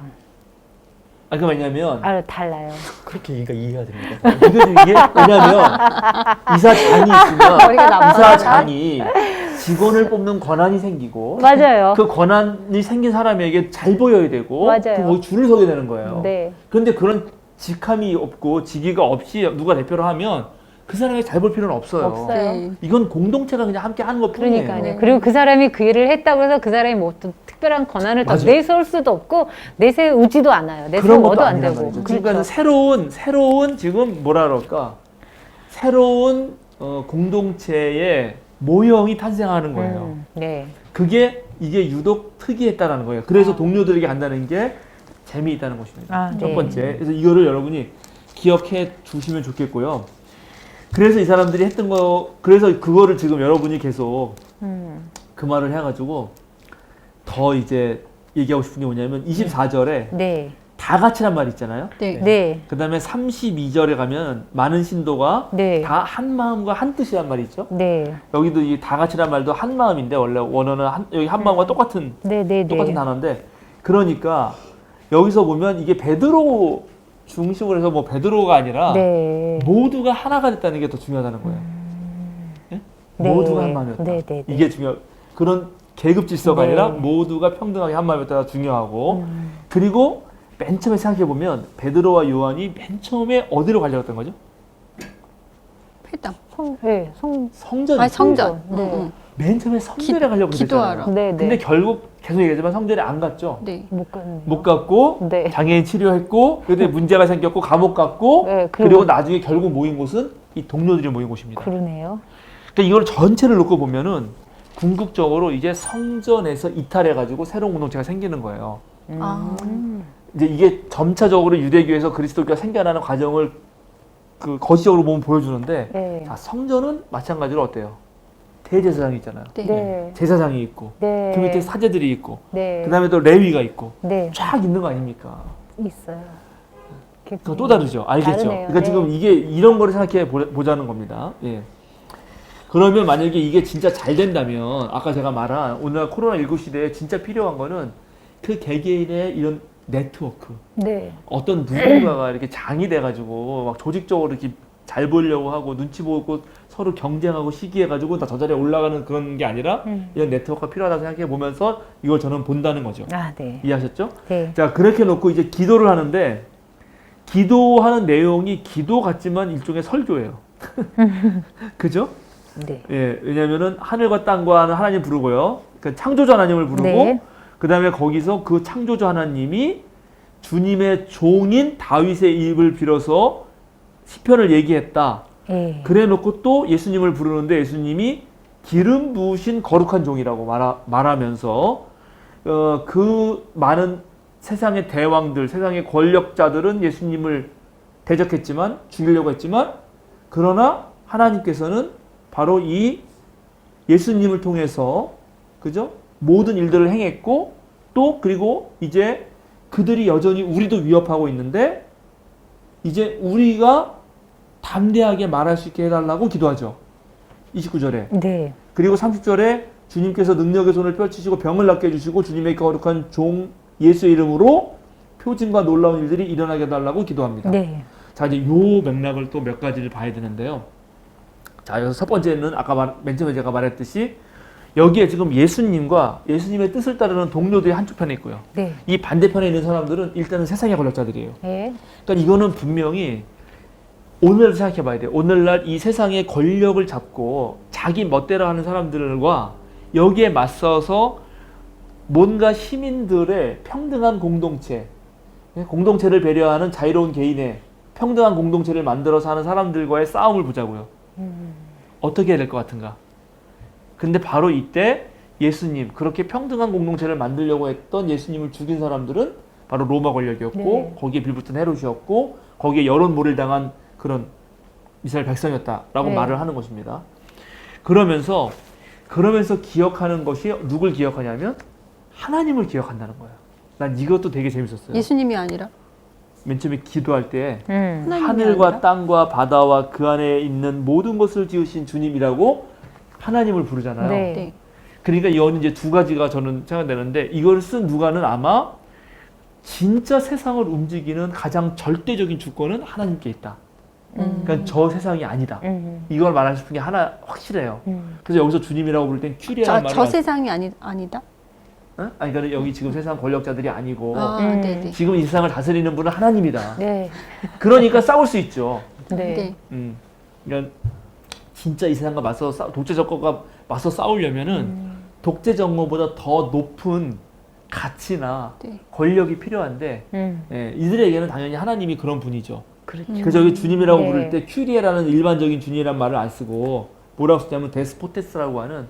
그 왜냐면 달라요. 그렇게 이해가 됩니다. 이게 왜냐면 이사장이 있으면 머리가 나쁘다. 이사장이 직원을 뽑는 권한이 생기고 맞아요. 그 권한이 생긴 사람에게 잘 보여야 되고 맞아요. 거기 줄을 서게 되는 거예요. 네. 그런데 그런 직함이 없고 직위가 없이 누가 대표를 하면 그 사람이 잘 볼 필요는 없어요. 없어요. 네. 이건 공동체가 그냥 함께 하는 것 뿐이에요. 그러니까요. 그리고 그 사람이 그 일을 했다고 해서 그 사람이 뭐 어떤 특별한 권한을 더 맞아요. 내세울 수도 없고 내세우지도 않아요. 그런 것도 내세워도 안 아니란 되고. 말이죠. 그렇죠. 그러니까 새로운 지금 뭐라 그럴까? 새로운 공동체의 모형이 탄생하는 거예요. 네. 그게 이게 유독 특이했다라는 거예요. 그래서 동료들에게 간다는 게 재미있다는 것입니다. 아, 첫 네. 번째. 그래서 이거를 여러분이 기억해 주시면 좋겠고요. 그래서 이 사람들이 했던 거, 그래서 그거를 지금 여러분이 계속 그 말을 해가지고 더 이제 얘기하고 싶은 게 뭐냐면 24절에 네. 다 같이란 말 있잖아요. 네. 네. 그 다음에 32절에 가면 많은 신도가 네. 다 한 마음과 한 뜻이란 말이 있죠. 네. 여기도 이 다 같이란 말도 한 마음인데 원래 원어는 여기 한 마음과 똑같은 네. 네. 똑같은 단어인데 그러니까 여기서 보면 이게 베드로 중심으로 해서 뭐 베드로가 아니라 네. 모두가 하나가 됐다는 게 더 중요하다는 거예요. 예? 네. 모두가 한 마음이었다. 네, 네, 네. 이게 그런 계급 질서가 네. 아니라 모두가 평등하게 한 마음이었다가 중요하고 그리고 맨 처음에 생각해 보면 베드로와 요한이 맨 처음에 어디로 가려고 했던 거죠? 회당. 네. 성전. 아니 성전. 네. 맨 처음에 성전에 가려고 기도하러. 그랬잖아요. 네. 네. 근데 결국 계속 얘기하지만 성전에 안 갔죠. 네. 못 갔네요. 못 갔고 네. 장애인 치료했고 근데 문제가 생겼고 감옥 갔고 네, 그리고 나중에 결국 모인 곳은 이 동료들이 모인 곳입니다. 그러네요. 그러니까 이걸 전체를 놓고 보면은 궁극적으로 이제 성전에서 이탈해가지고 새로운 공동체가 생기는 거예요. 아. 이제 이게 점차적으로 유대교에서 그리스도교가 생겨나는 과정을 그 거시적으로 보면 보여주는데 네. 자, 성전은 마찬가지로 어때요? 대제사장이 있잖아요. 네. 네. 제사장이 있고 네. 그 밑에 사제들이 있고 네. 그 다음에 또 레위가 있고 네. 쫙 있는 거 아닙니까? 있어요. 그거 또 다르죠. 알겠죠? 다르네요. 그러니까 네. 지금 이게 이런 거를 생각해 보자는 겁니다. 예. 그러면 만약에 이게 진짜 잘 된다면 아까 제가 말한 오늘 코로나19 시대에 진짜 필요한 거는 그 개개인의 이런 네트워크. 네. 어떤 누군가가 이렇게 장이 돼가지고 막 조직적으로 이렇게 잘 보려고 하고 눈치 보고 서로 경쟁하고 시기해가지고 다 저 자리에 올라가는 그런 게 아니라 이런 네트워크가 필요하다고 생각해 보면서 이걸 저는 본다는 거죠. 아, 네. 이해하셨죠? 네. 자, 그렇게 놓고 이제 기도를 하는데 기도하는 내용이 기도 같지만 일종의 설교예요. 그죠? 네. 예, 왜냐면은 하늘과 땅과 하는 하나님 부르고요. 그 창조주 하나님을 부르고 네. 그 다음에 거기서 그 창조주 하나님이 주님의 종인 다윗의 입을 빌어서 시편을 얘기했다. 예. 그래 놓고 또 예수님을 부르는데 예수님이 기름 부으신 거룩한 종이라고 말하면서 그 많은 세상의 대왕들, 세상의 권력자들은 예수님을 대적했지만 죽이려고 했지만 그러나 하나님께서는 바로 이 예수님을 통해서 그죠? 모든 일들을 행했고 또 그리고 이제 그들이 여전히 우리도 위협하고 있는데 이제 우리가 담대하게 말할 수 있게 해달라고 기도하죠. 29절에. 네. 그리고 30절에 주님께서 능력의 손을 펼치시고 병을 낫게 해주시고 주님의 거룩한 종 예수의 이름으로 표징과 놀라운 일들이 일어나게 해달라고 기도합니다. 네. 자, 이제 요 맥락을 또 몇 가지를 봐야 되는데요. 자, 여기서 첫 번째는 아까 맨 처음에 제가 말했듯이 여기에 지금 예수님과 예수님의 뜻을 따르는 동료들이 한쪽 편에 있고요. 네. 이 반대편에 있는 사람들은 일단은 세상의 권력자들이에요. 예. 그러니까 이거는 분명히 오늘을 생각해 봐야 돼요. 오늘날 이 세상의 권력을 잡고 자기 멋대로 하는 사람들과 여기에 맞서서 뭔가 시민들의 평등한 공동체, 공동체를 배려하는 자유로운 개인의 평등한 공동체를 만들어서 하는 사람들과의 싸움을 보자고요. 어떻게 해야 될 것 같은가? 근데 바로 이때 예수님, 그렇게 평등한 공동체를 만들려고 했던 예수님을 죽인 사람들은 바로 로마 권력이었고 네. 거기에 빌붙은 헤롯이었고 거기에 여론몰이를 당한 그런 이스라엘 백성이었다라고 네. 말을 하는 것입니다. 그러면서 기억하는 것이 누굴 기억하냐면 하나님을 기억한다는 거예요. 난 이것도 되게 재밌었어요. 예수님이 아니라 맨 처음에 기도할 때 하나님이 하늘과 아니라? 땅과 바다와 그 안에 있는 모든 것을 지으신 주님이라고 하나님을 부르잖아요. 네. 네. 그러니까 이거는 이제 두 가지가 저는 생각되는데 이걸 쓴 누가는 아마 진짜 세상을 움직이는 가장 절대적인 주권은 하나님께 있다. 그러니까 저 세상이 아니다. 이걸 말하고 싶은 게 하나 확실해요. 그래서 여기서 주님이라고 부를 땐 큐리아라는 말을 저 세상이 아니다? 어? 아니 그러니까 여기 지금 세상 권력자들이 아니고 아, 네네. 지금 이 세상을 다스리는 분은 하나님이다. 네. 그러니까 싸울 수 있죠. 네. 네. 그러니까 진짜 이 세상과 독재 정권과 맞서 싸우려면은 독재 정권보다 더 높은 가치나 네. 권력이 필요한데 예, 이들에게는 당연히 하나님이 그런 분이죠. 그렇죠. 그래서 여기 주님이라고 네. 부를 때 큐리에라는 일반적인 주님이라는 말을 안 쓰고 뭐라고 쓰냐면 데스포테스라고 하는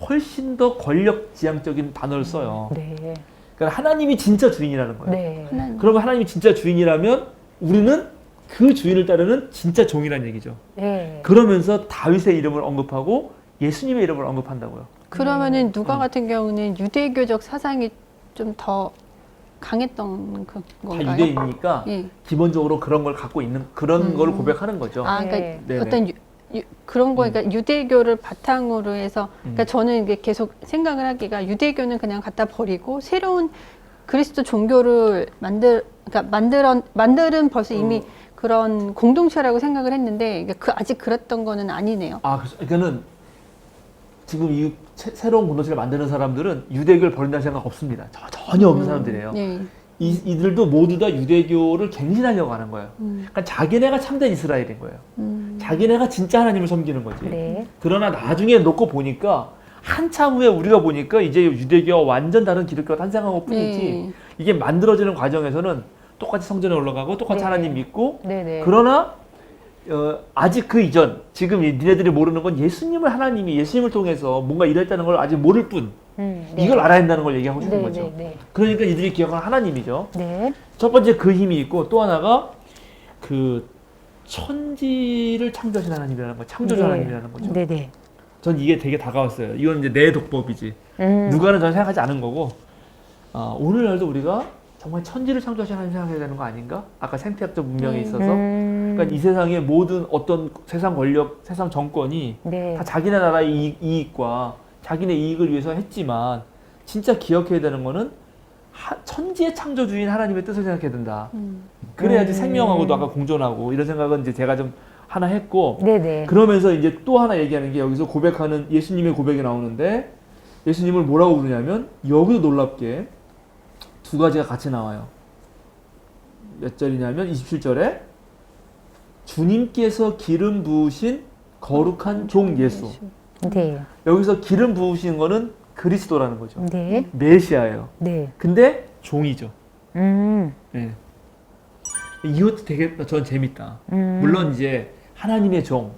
훨씬 더 권력지향적인 단어를 써요. 네. 그러니까 하나님이 진짜 주인이라는 거예요. 네. 하나님. 그러면 하나님이 진짜 주인이라면 우리는 그 주인을 따르는 진짜 종이라는 얘기죠. 네. 그러면서 다윗의 이름을 언급하고 예수님의 이름을 언급한다고요. 그러면은 누가 같은 경우는 유대교적 사상이 좀 더 강했던 그 다 건가요? 유대인이니까 예. 기본적으로 그런 걸 갖고 있는 그런 걸 고백하는 거죠. 아, 그러니까 네. 네네. 어떤 그런 거, 그러니까 유대교를 바탕으로 해서, 그러니까 저는 이게 계속 생각을 하기가 유대교는 그냥 갖다 버리고 새로운 그리스도 종교를 만들은 벌써 이미 그런 공동체라고 생각을 했는데, 그러니까 아직 그랬던 거는 아니네요. 아, 그렇죠. 그러니까는 지금 이 새로운 공동체를 만드는 사람들은 유대교를 버린다는 생각 없습니다. 전혀 없는 사람들이에요. 네. 이들도 모두 다 유대교를 갱신하려고 하는 거예요. 그러니까 자기네가 참된 이스라엘인 거예요. 자기네가 진짜 하나님을 섬기는 거지. 네. 그러나 나중에 놓고 보니까 한참 후에 우리가 보니까 이제 유대교와 완전 다른 기독교가 탄생하고 뿐이지 네. 이게 만들어지는 과정에서는 똑같이 성전에 올라가고 똑같이 네. 하나님 믿고 네네. 그러나 아직 그 이전 지금 니네들이 모르는 건 예수님을 하나님이 예수님을 통해서 뭔가 이랬다는 걸 아직 모를 뿐 네. 이걸 알아야 한다는 걸 얘기하고 싶은 네, 거죠. 네, 네. 그러니까 이들이 기억하는 하나님이죠. 네. 첫 번째 그 힘이 있고 또 하나가 그 천지를 창조하신 하나님이라는 거, 창조주 하나님이라는 거죠. 네네. 전 이게 되게 다가왔어요. 이건 이제 내 독법이지. 누가는 저는 생각하지 않은 거고 오늘날도 우리가 정말 천지를 창조하신 하나님 생각해야 되는 거 아닌가? 아까 생태학적 문명에 있어서 그러니까 이 세상의 모든 어떤 세상 권력, 세상 정권이 네. 다 자기네 나라의 이익과 자기네 이익을 위해서 했지만 진짜 기억해야 되는 거는 천지의 창조주인 하나님의 뜻을 생각해야 된다. 그래야지 생명하고도 아까 공존하고 이런 생각은 이제 제가 좀 하나 했고 네네. 그러면서 이제 또 하나 얘기하는 게 여기서 고백하는 예수님의 고백이 나오는데 예수님을 뭐라고 부르냐면 여기도 놀랍게 두 가지가 같이 나와요. 몇 절이냐면 27절에 주님께서 기름 부으신 거룩한 종 예수. 네. 여기서 기름 부으신 거는 그리스도라는 거죠. 네. 메시아예요. 네. 근데 종이죠. 네. 이것도 되게 전 재밌다. 물론 이제 하나님의 종,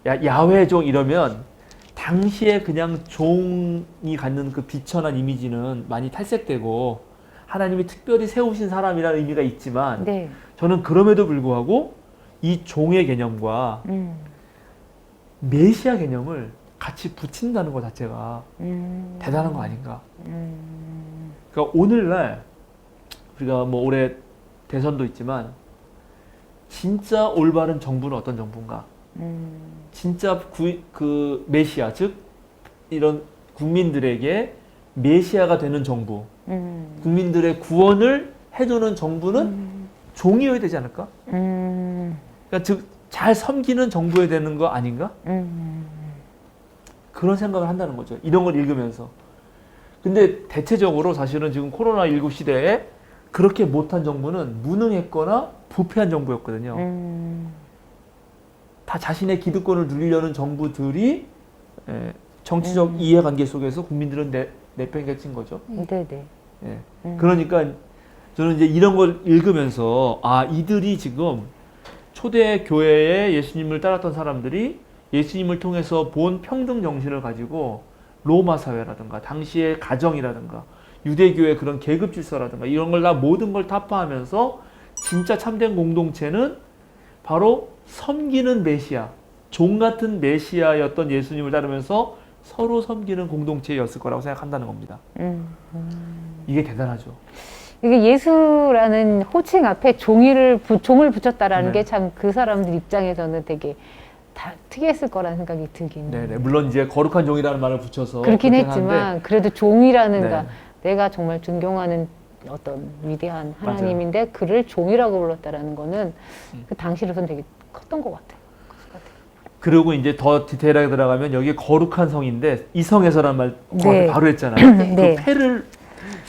야훼 종 이러면 당시에 그냥 종이 갖는 그 비천한 이미지는 많이 탈색되고 하나님이 특별히 세우신 사람이라는 의미가 있지만 네. 저는 그럼에도 불구하고 이 종의 개념과 메시아 개념을 같이 붙인다는 것 자체가 대단한 거 아닌가. 그러니까 오늘날 우리가 뭐 올해 대선도 있지만 진짜 올바른 정부는 어떤 정부인가? 진짜 그 메시아 즉 이런 국민들에게 메시아가 되는 정부, 국민들의 구원을 해주는 정부는 종이어야 되지 않을까? 그러니까 즉 잘 섬기는 정부여야 되는 거 아닌가? 그런 생각을 한다는 거죠. 이런 걸 읽으면서. 근데 대체적으로 사실은 지금 코로나19 시대에 그렇게 못한 정부는 무능했거나 부패한 정부였거든요. 다 자신의 기득권을 누리려는 정부들이 정치적 이해관계 속에서 국민들은 내팽개친 거죠. 네네. 예. 그러니까 저는 이제 이런 걸 읽으면서 이들이 지금 초대 교회에 예수님을 따랐던 사람들이 예수님을 통해서 본 평등 정신을 가지고 로마 사회라든가 당시의 가정이라든가 유대교의 그런 계급 질서라든가 이런 걸 다 모든 걸 타파하면서 진짜 참된 공동체는 바로 섬기는 메시아, 종 같은 메시아였던 예수님을 따르면서 서로 섬기는 공동체였을 거라고 생각한다는 겁니다. 이게 대단하죠. 이게 예수라는 호칭 앞에 종을 붙였다라는 네. 게 참 그 사람들 입장에서는 되게 다 특이했을 거라는 생각이 들긴. 네네. 물론 이제 거룩한 종이라는 말을 붙여서 그렇긴 그렇긴 했지만 한데, 그래도 종이라는 네. 가 내가 정말 존경하는 어떤 위대한 하나님인데 그를 종이라고 불렀다라는 거는 그 당시로선 되게 컸던 것 같아요. 그리고 이제 더 디테일하게 들어가면 여기 거룩한 성인데 이성에서란 말 네. 바로 했잖아요. 네. 그 패를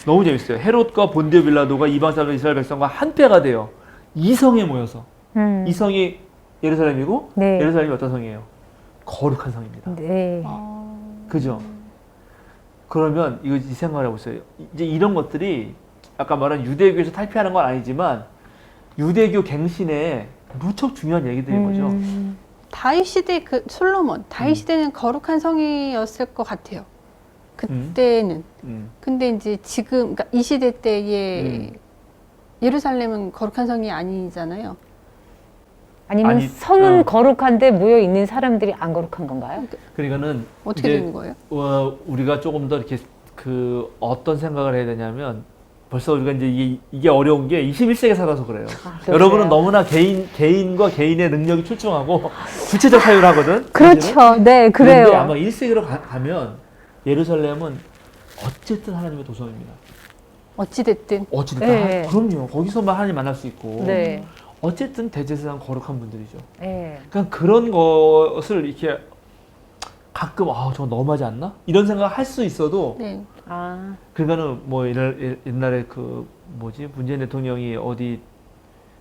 너무 재밌어요. 헤롯과 본디오 빌라도가 이방 사람 이스라엘 백성과 한패가 돼요. 이성에 모여서 이성이 예루살렘이고 네. 예루살렘이 어떤 성이에요? 거룩한 성입니다. 네. 그죠? 그러면 이거 이 생각을 해보세요. 이제 이런 것들이 아까 말한 유대교에서 탈피하는 건 아니지만 유대교 갱신에 무척 중요한 얘기들인 거죠. 다윗 시대 그 솔로몬 다윗 시대는 거룩한 성이었을 것 같아요. 그때는. 근데 이제 지금 그러니까 이 시대 때에 예루살렘은 거룩한 성이 아니잖아요. 아니면 아니, 성은 거룩한데 모여 있는 사람들이 안 거룩한 건가요? 그러니까는 어떻게 이제 되는 거예요? 우리가 조금 더 이렇게 그 어떤 생각을 해야 되냐면 벌써 우리가 이제 이게 어려운 게 21세기에 살아서 그래요. 그러세요? 여러분은 너무나 개인과 개인의 능력이 출중하고 구체적 사유를 하거든. 그렇죠. 네, 그런데 그래요. 아마 1세기로 가면 예루살렘은 어쨌든 하나님의 도성입니다. 어찌됐든. 어찌됐든 네. 그럼요. 거기서만 하나님 만날 수 있고 네. 어쨌든 대제사장 거룩한 분들이죠. 네. 그냥 그런 것을 이렇게 가끔 저거 너무하지 않나? 이런 생각을 할 수 있어도 네. 아, 그러니까는 뭐 옛날에 그 뭐지 문재인 대통령이 어디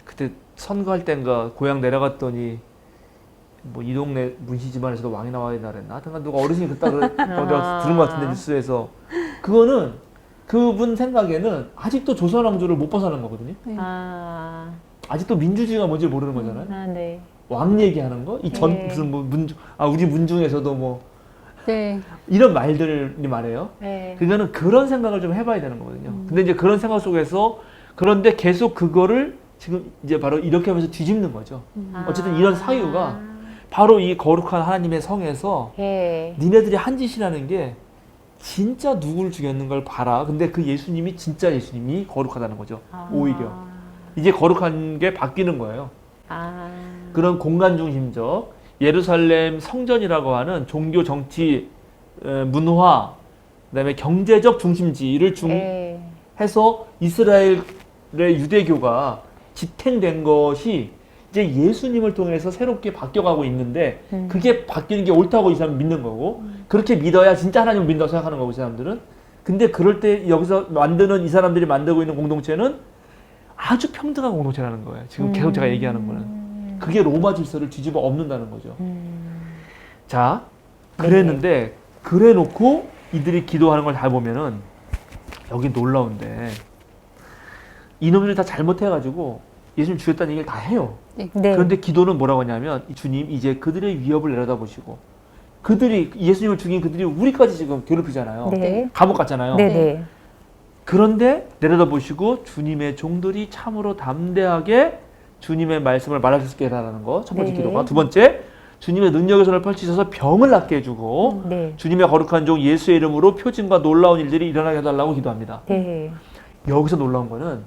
그때 선거할 땐가 고향 내려갔더니 뭐 이 동네 문씨 집안에서도 왕이 나와야 된다 그랬나? 하여튼간 누가 어르신이 그따 내가 들은 것 같은데 뉴스에서 그거는 그분 생각에는 아직도 조선 왕조를 못 벗어난 거거든요. 아, 아직도 민주주의가 뭔지 모르는 거잖아요. 아, 네. 왕 얘기하는 거? 이 전 네. 무슨 뭐 우리 문중에서도 뭐 네. 이런 말들이 말해요. 네. 그거는 그런 생각을 좀 해봐야 되는 거거든요. 근데 이제 그런 생각 속에서 그런데 계속 그거를 지금 이제 바로 이렇게 하면서 뒤집는 거죠. 어쨌든 이런 사유가 바로 이 거룩한 하나님의 성에서 예. 니네들이 한 짓이라는 게 진짜 누구를 죽였는 걸 봐라. 근데 그 예수님이 진짜 예수님이 거룩하다는 거죠. 오히려 이제 거룩한 게 바뀌는 거예요. 아, 그런 공간 중심적 예루살렘 성전이라고 하는 종교, 정치, 문화, 그다음에 경제적 중심지를 예. 해서 이스라엘의 유대교가 지탱된 것이 이제 예수님을 통해서 새롭게 바뀌어가고 있는데 그게 바뀌는 게 옳다고 이 사람은 믿는 거고 그렇게 믿어야 진짜 하나님을 믿는다고 생각하는 거고 이 사람들은. 근데 그럴 때 여기서 만드는 이 사람들이 만들고 있는 공동체는 아주 평등한 공동체라는 거예요. 지금 계속 제가 얘기하는 거는. 그게 로마 질서를 뒤집어 엎는다는 거죠. 자, 그랬는데 그래 놓고 이들이 기도하는 걸 다 보면은 여기 놀라운데 이놈들이 다 잘못해가지고 예수님 죽였다는 얘기를 다 해요. 네. 네. 그런데 기도는 뭐라고 하냐면 주님 이제 그들의 위협을 내려다보시고 그들이 예수님을 죽인 그들이 우리까지 지금 괴롭히잖아요. 네. 감옥 갔잖아요. 네, 네. 그런데 내려다보시고 주님의 종들이 참으로 담대하게 주님의 말씀을 말할 수 있게 해달라는 거. 첫 번째 네. 기도가. 두 번째, 주님의 능력의 손을 펼치셔서 병을 낫게 해주고 네. 주님의 거룩한 종 예수의 이름으로 표징과 놀라운 일들이 일어나게 해달라고 기도합니다. 네. 여기서 놀라운 거는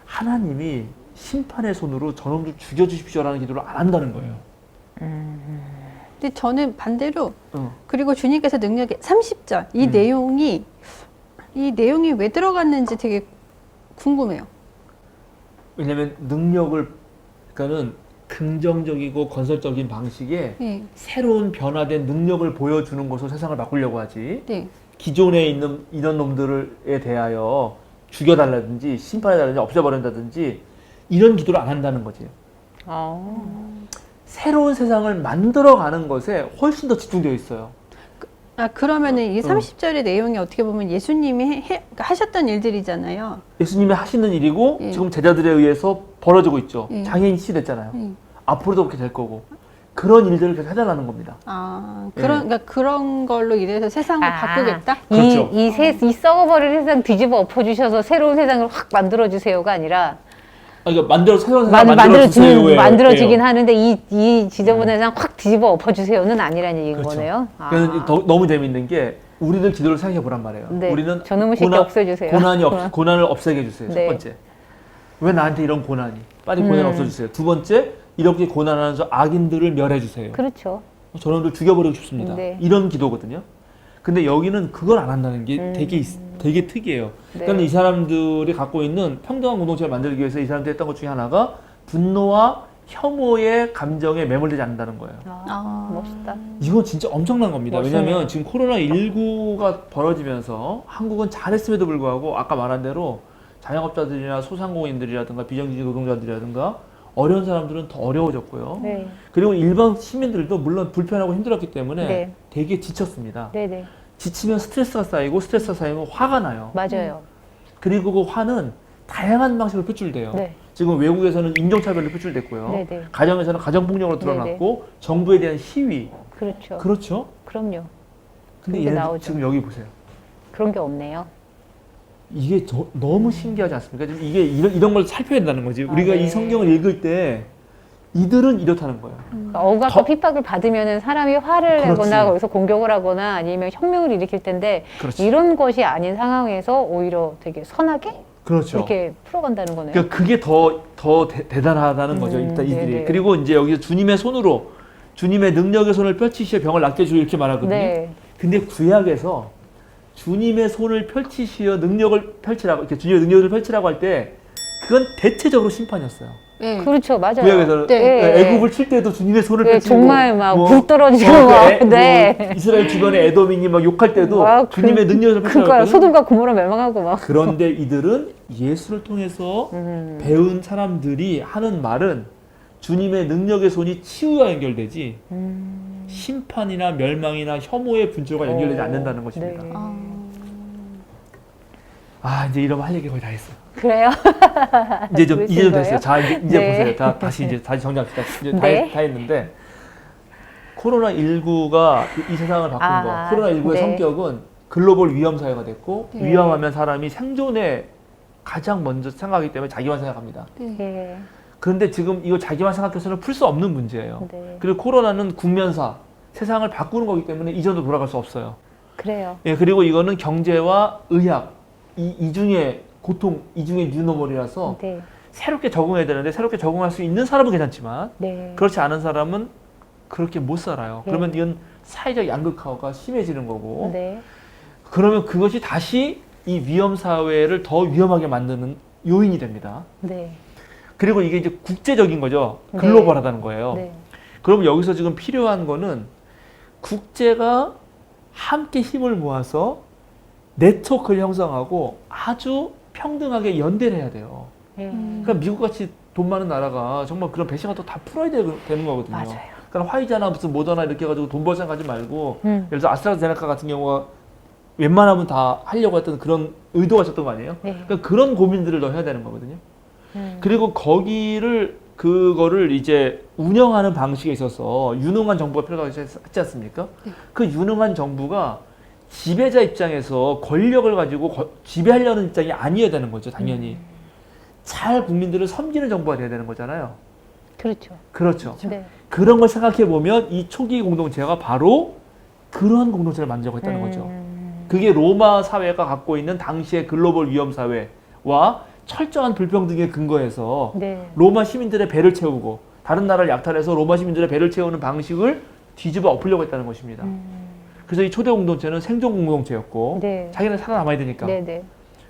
하나님이 심판의 손으로 저놈들 죽여주십시오라는 기도를 안 한다는 거예요. 근데 저는 반대로 어. 그리고 주님께서 능력의 30절 이 내용이 왜 들어갔는지 되게 궁금해요. 왜냐하면 능력을 그러니까는 긍정적이고 건설적인 방식의 네. 새로운 변화된 능력을 보여주는 것으로 세상을 바꾸려고 하지. 네. 기존에 있는 이런 놈들에 대하여 죽여달라든지 심판해달라든지 없애버린다든지 이런 기도를 안 한다는 거지. 새로운 세상을 만들어가는 것에 훨씬 더 집중되어 있어요. 아 그러면은 이 30절의 내용이 어떻게 보면 예수님이 그러니까 하셨던 일들이잖아요. 예수님이 하시는 일이고 예. 지금 제자들에 의해서 벌어지고 있죠. 예. 장애인 시됐잖아요. 예. 앞으로도 그렇게 될 거고 그런 일들을 계속 해달라는 겁니다. 아 예. 그러니까 그런 걸로 인해서 세상을 바꾸겠다. 그렇죠. 이 썩어버린 세상 뒤집어 엎어주셔서 새로운 세상을 확 만들어주세요가 아니라 그러니까 새로운 세상 만들어지긴 하는데 이 지저분한 세상 확 뒤집어 엎어주세요는 아니라는 얘기인 그렇죠. 거네요. 그래서 너무 재밌는 게 우리는 기도를 생각해 보란 말이에요. 네. 우리는 저놈의 새끼 없애주세요. 고난을 없애게 해주세요. 네. 첫 번째. 왜 나한테 이런 고난이? 빨리 고난을 없애주세요. 두 번째, 이렇게 고난하는 저 악인들을 멸해주세요. 그렇죠. 저놈들 죽여버리고 싶습니다. 네. 이런 기도거든요. 근데 여기는 그걸 안 한다는 게 되게 특이해요. 네. 그러니까 이 사람들이 갖고 있는 평등한 공동체를 만들기 위해서 이 사람들이 했던 것 중에 하나가 분노와 혐오의 감정에 매몰되지 않는다는 거예요. 멋있다. 이건 진짜 엄청난 겁니다. 멋있네요. 왜냐하면 지금 코로나19가 벌어지면서 한국은 잘했음에도 불구하고 아까 말한 대로 자영업자들이나 소상공인들이라든가 비정규직 노동자들이라든가 어려운 사람들은 더 어려워졌고요. 네. 그리고 일반 시민들도 물론 불편하고 힘들었기 때문에 네. 되게 지쳤습니다. 네네. 지치면 스트레스가 쌓이고 스트레스가 쌓이면 화가 나요. 맞아요. 그리고 그 화는 다양한 방식으로 표출돼요. 네. 지금 외국에서는 인종차별로 표출됐고요. 네네. 가정에서는 가정폭력으로 드러났고 정부에 대한 시위. 그렇죠. 그렇죠. 그럼요. 근데 그게 얘는 나오죠. 지금 여기 보세요. 그런 게 없네요. 이게 너무 신기하지 않습니까? 지금 이게 이런 걸 살펴야 된다는 거지. 아, 우리가 네. 이 성경을 읽을 때 이들은 이렇다는 거예요. 그러니까 억압과 더- 핍박을 받으면은 사람이 화를 그렇지. 내거나 거기서 공격을 하거나 아니면 혁명을 일으킬 텐데 그렇지. 이런 것이 아닌 상황에서 오히려 되게 선하게 그렇죠. 이렇게 풀어간다는 거네요. 그러니까 그게 더 대단하다는 거죠. 일단 이들이. 네네. 그리고 이제 여기서 주님의 손으로 주님의 능력의 손을 펼치시어 병을 낫게 해주고 이렇게 말하거든요. 네. 근데 구약에서 주님의 손을 펼치시어 능력을 펼치라고 이렇게 주님의 능력을 펼치라고 할 때 그건 대체적으로 심판이었어요. 네. 그렇죠. 맞아요. 구약에서는 네. 애굽을 칠 때도 주님의 손을 네, 펼치고 정말 막 뭐, 불 떨어지고 막 네. 이스라엘 주변에 에돔인이 막 욕할 때도 막 주님의 능력을 펼치라고 그러니까 했거든요. 소돔과 고모라 멸망하고 막. 그런데 이들은 예수를 통해서 배운 사람들이 하는 말은 주님의 능력의 손이 치유와 연결되지 심판이나 멸망이나 혐오의 분출과 연결되지 않는다는 것입니다. 네. 이제 이러면 할 얘기 거의 다 했어요. 그래요? 이제 좀 그러신 됐어요. 거예요? 자 이제 네. 보세요. 다시 정리합시다. 이제 네. 다 했는데 코로나 19가 이 세상을 바꾼 거. 코로나 19의 네. 성격은 글로벌 위험 사회가 됐고 네. 위험하면 사람이 생존에 가장 먼저 생각하기 때문에 자기만 생각합니다. 네. 그런데 지금 이거 자기만 생각해서는 풀 수 없는 문제예요. 네. 그리고 코로나는 국면사, 세상을 바꾸는 거기 때문에 이전으로 돌아갈 수 없어요. 그래요. 예, 그리고 이거는 경제와 의학, 이중의 고통, 이중의 뉴노멀이라서 네. 새롭게 적응해야 되는데 새롭게 적응할 수 있는 사람은 괜찮지만 네. 그렇지 않은 사람은 그렇게 못 살아요. 네. 그러면 이건 사회적 양극화가 심해지는 거고 네. 그러면 그것이 다시 이 위험 사회를 더 위험하게 만드는 요인이 됩니다. 네. 그리고 이게 이제 국제적인 거죠. 네. 글로벌하다는 거예요. 네. 그럼 여기서 지금 필요한 거는 국제가 함께 힘을 모아서 네트워크를 형성하고 아주 평등하게 연대를 해야 돼요. 네. 그러니까 미국같이 돈 많은 나라가 정말 그런 배신 같은 거 다 풀어야 되는 거거든요. 맞아요. 그러니까 화이자나 무슨 모더나 이렇게 해가지고 돈 벌 생각하지 말고 예를 들어서 아스트라제네카 같은 경우가 웬만하면 다 하려고 했던 그런 의도가 있었던 거 아니에요? 네. 그러니까 그런 고민들을 더 해야 되는 거거든요. 그리고 그거를 이제 운영하는 방식에 있어서 유능한 정부가 필요하다고 했지 않습니까? 네. 그 유능한 정부가 지배자 입장에서 권력을 가지고 지배하려는 입장이 아니어야 되는 거죠, 당연히. 잘 국민들을 섬기는 정부가 돼야 되는 거잖아요. 그렇죠. 그렇죠. 네. 그런 걸 생각해 보면 이 초기 공동체가 바로 그러한 공동체를 만들고 있다는 거죠. 그게 로마 사회가 갖고 있는 당시의 글로벌 위험 사회와 철저한 불평등의 근거에서 네. 로마 시민들의 배를 채우고 다른 나라를 약탈해서 로마 시민들의 배를 채우는 방식을 뒤집어 엎으려고 했다는 것입니다. 그래서 이 초대 공동체는 생존 공동체였고 네. 자기는 살아남아야 되니까. 네. 네.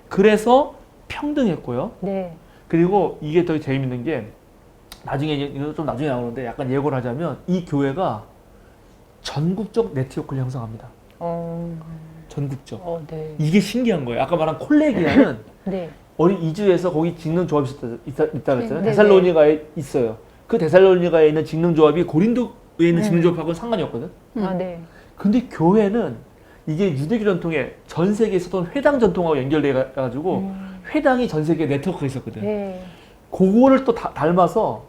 그래서 평등했고요. 네. 그리고 이게 더 재밌는 게 나중에 이거 좀 나중에 나오는데 약간 예고를 하자면 이 교회가 전국적 네트워크를 형성합니다. 전국적. 네. 이게 신기한 거예요. 아까 말한 콜레기아는 네. 어린 이주에서 거기 직능 조합이 있다 그랬잖아요. 네, 데살로니가에 있어요. 그 데살로니가에 있는 직능 조합이 고린도에 있는 직능 조합하고는 상관이 없거든. 아, 네. 근데 교회는 이게 유대교 전통에 전 세계에 있었던 회당 전통하고 연결돼 가지고 회당이 전 세계에 네트워크가 있었거든. 네. 그거를 또 닮아서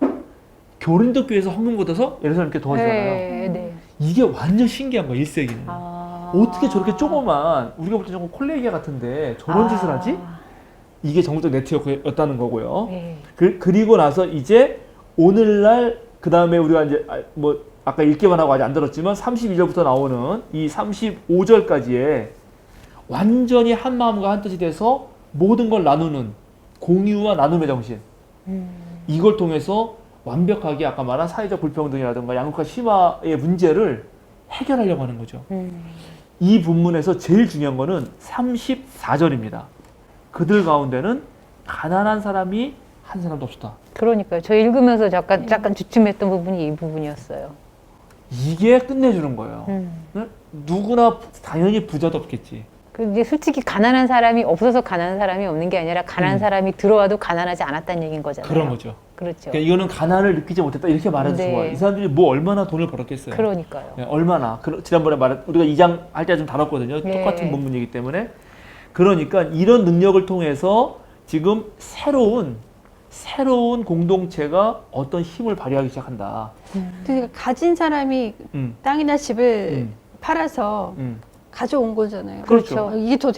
고린도 교회에서 헌금 걷어서 예루살렘 이렇게 도와주잖아요. 네. 네. 이게 완전 신기한 거야, 1세기는. 아. 어떻게 저렇게 조그만 우리가 볼 때 조금 콜레기아 같은데 저런 짓을 하지? 이게 전국적 네트워크였다는 거고요. 네. 그리고 나서 이제 오늘날 그 다음에 우리가 이제 뭐 아까 읽기만 하고 아직 안 들었지만 32절부터 나오는 이 35절까지의 완전히 한 마음과 한 뜻이 돼서 모든 걸 나누는 공유와 나눔의 정신. 이걸 통해서 완벽하게 아까 말한 사회적 불평등이라든가 양극화 심화의 문제를 해결하려고 하는 거죠. 이 본문에서 제일 중요한 거는 34절입니다. 그들 가운데는 가난한 사람이 한 사람도 없었다. 그러니까요. 저 읽으면서 약간 주춤했던 부분이 이 부분이었어요. 이게 끝내주는 거예요. 네? 누구나 당연히 부자도 없겠지. 근데 솔직히 가난한 사람이 없어서 가난한 사람이 없는 게 아니라 가난한 사람이 들어와도 가난하지 않았다는 얘기인 거잖아요. 그런 거죠. 그렇죠. 그러니까 이거는 가난을 느끼지 못했다 이렇게 말해도 네. 좋아요. 이 사람들이 뭐 얼마나 돈을 벌었겠어요. 그러니까요. 네, 얼마나. 지난번에 우리가 2장 할 때 좀 다뤘거든요. 네. 똑같은 본문이기 때문에. 그러니까 이런 능력을 통해서 지금 새로운 공동체가 어떤 힘을 발휘하기 시작한다. 그러니까 가진 사람이 음, 땅이나 집을 음, 팔아서 음. 가져온 거잖아요. 그렇죠. 이게 더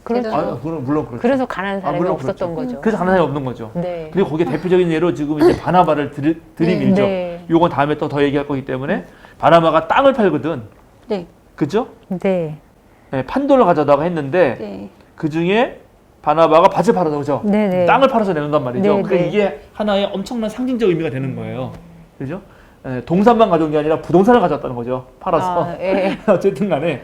그렇죠. 아, 물론 그렇죠. 그래서 가난한 사람이 물론 없었던 그렇죠. 거죠. 그래서 가난한 사람이 없는 거죠. 네. 그리고 거기에 대표적인 예로 지금 이제 바나바를 들이밀죠. 네. 요건 다음에 또 더 얘기할 거기 때문에 바나바가 땅을 팔거든. 네. 그죠? 네. 네, 판도를 가져다가 했는데 네. 그 중에 바나바가 밭을 팔아서 그죠? 네네. 땅을 팔아서 내놓는단 말이죠. 네, 그러니까 네. 이게 하나의 엄청난 상징적 의미가 되는 거예요. 그죠? 예, 동산만 가져온 게 아니라 부동산을 가져왔다는 거죠. 팔아서. 아, 예. 어쨌든 간에.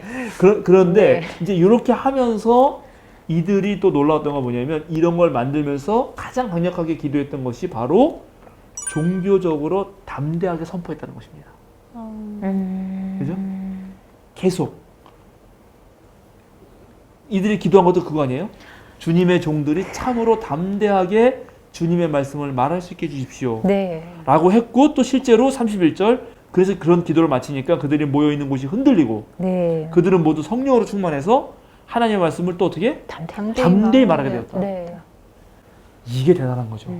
그런데 네. 이제 이렇게 하면서 이들이 또 놀라웠던 건 뭐냐면 이런 걸 만들면서 가장 강력하게 기도했던 것이 바로 종교적으로 담대하게 선포했다는 것입니다. 그죠? 계속. 이들이 기도한 것도 그거 아니에요? 주님의 종들이 참으로 담대하게 주님의 말씀을 말할 수 있게 해주십시오. 네. 라고 했고 또 실제로 31절 그래서 그런 기도를 마치니까 그들이 모여있는 곳이 흔들리고 네. 그들은 모두 성령으로 충만해서 하나님의 말씀을 또 어떻게? 담대히 말하게 되었다. 네. 이게 대단한 거죠.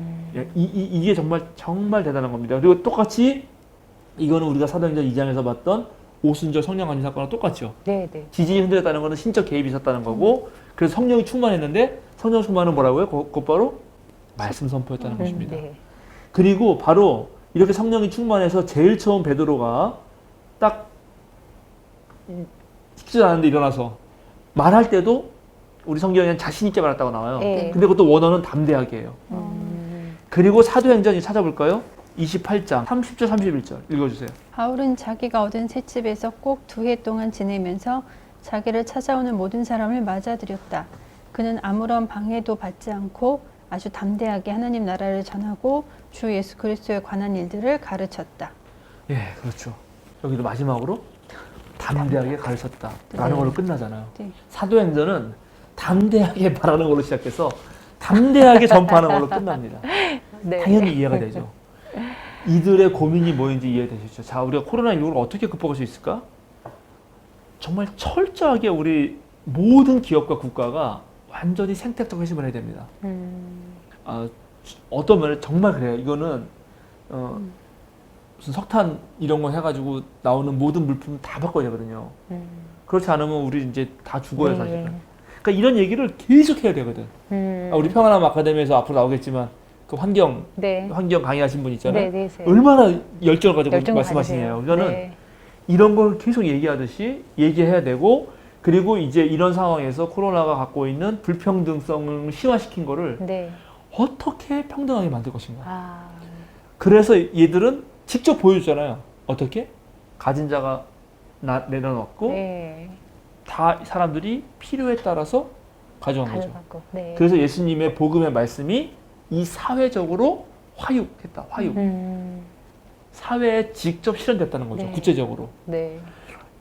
이게 정말 대단한 겁니다. 그리고 똑같이 이거는 우리가 사도행전 2장에서 봤던 오순절 성령 강림 사건과 똑같죠. 네, 네. 지진이 흔들렸다는 것은 신적 개입이 있었다는 거고 그래서 성령이 충만했는데 성령 충만은 뭐라고요? 곧바로 말씀 선포했다는 것입니다. 네. 그리고 바로 이렇게 성령이 충만해서 제일 처음 베드로가 딱 식지 않았는데 일어나서 말할 때도 우리 성경에는 자신 있게 말했다고 나와요. 네. 근데 그것도 원어는 담대하게 해요. 그리고 사도행전이 찾아볼까요? 28장 30절 31절 읽어주세요. 바울은 자기가 얻은 셋집에서 꼭 2해 동안 지내면서 자기를 찾아오는 모든 사람을 맞아들였다. 그는 아무런 방해도 받지 않고 아주 담대하게 하나님 나라를 전하고 주 예수 그리스도에 관한 일들을 가르쳤다. 예, 그렇죠. 여기도 마지막으로 담대하게 가르쳤다라는 걸로 끝나잖아요. 네. 사도행전은 담대하게 말하는 걸로 시작해서 담대하게 전파하는 걸로 끝납니다. 네. 당연히 이해가 되죠. 이들의 고민이 뭐인지 이해되시죠? 자, 우리가 코로나19를 어떻게 극복할 수 있을까? 정말 철저하게 우리 모든 기업과 국가가 완전히 생태적 회심을 해야 됩니다. 어떤 면에 정말 그래요. 이거는 무슨 석탄 이런 거 해가지고 나오는 모든 물품 다 바꿔야 되거든요. 그렇지 않으면 우리 이제 다 죽어요, 네. 사실은. 그러니까 이런 얘기를 계속 해야 되거든. 우리 평안함 아카데미에서 앞으로 나오겠지만 그 환경 네. 강의하신 분 있잖아요. 네, 네. 얼마나 열정을 가지고 열정 말씀하시네요. 가지세요. 이거는 네. 이런 걸 계속 얘기하듯이 얘기해야 되고 그리고 이제 이런 상황에서 코로나가 갖고 있는 불평등성을 심화시킨 거를 네. 어떻게 평등하게 만들 것인가. 아, 그래서 얘들은 직접 보여주잖아요. 어떻게? 가진 자가 내려놓고 네. 다 사람들이 필요에 따라서 가져간 거죠. 가져가고. 네. 그래서 예수님의 복음의 말씀이 이 사회적으로 화육했다. 화육. 사회에 직접 실현됐다는 거죠. 네. 구체적으로. 네.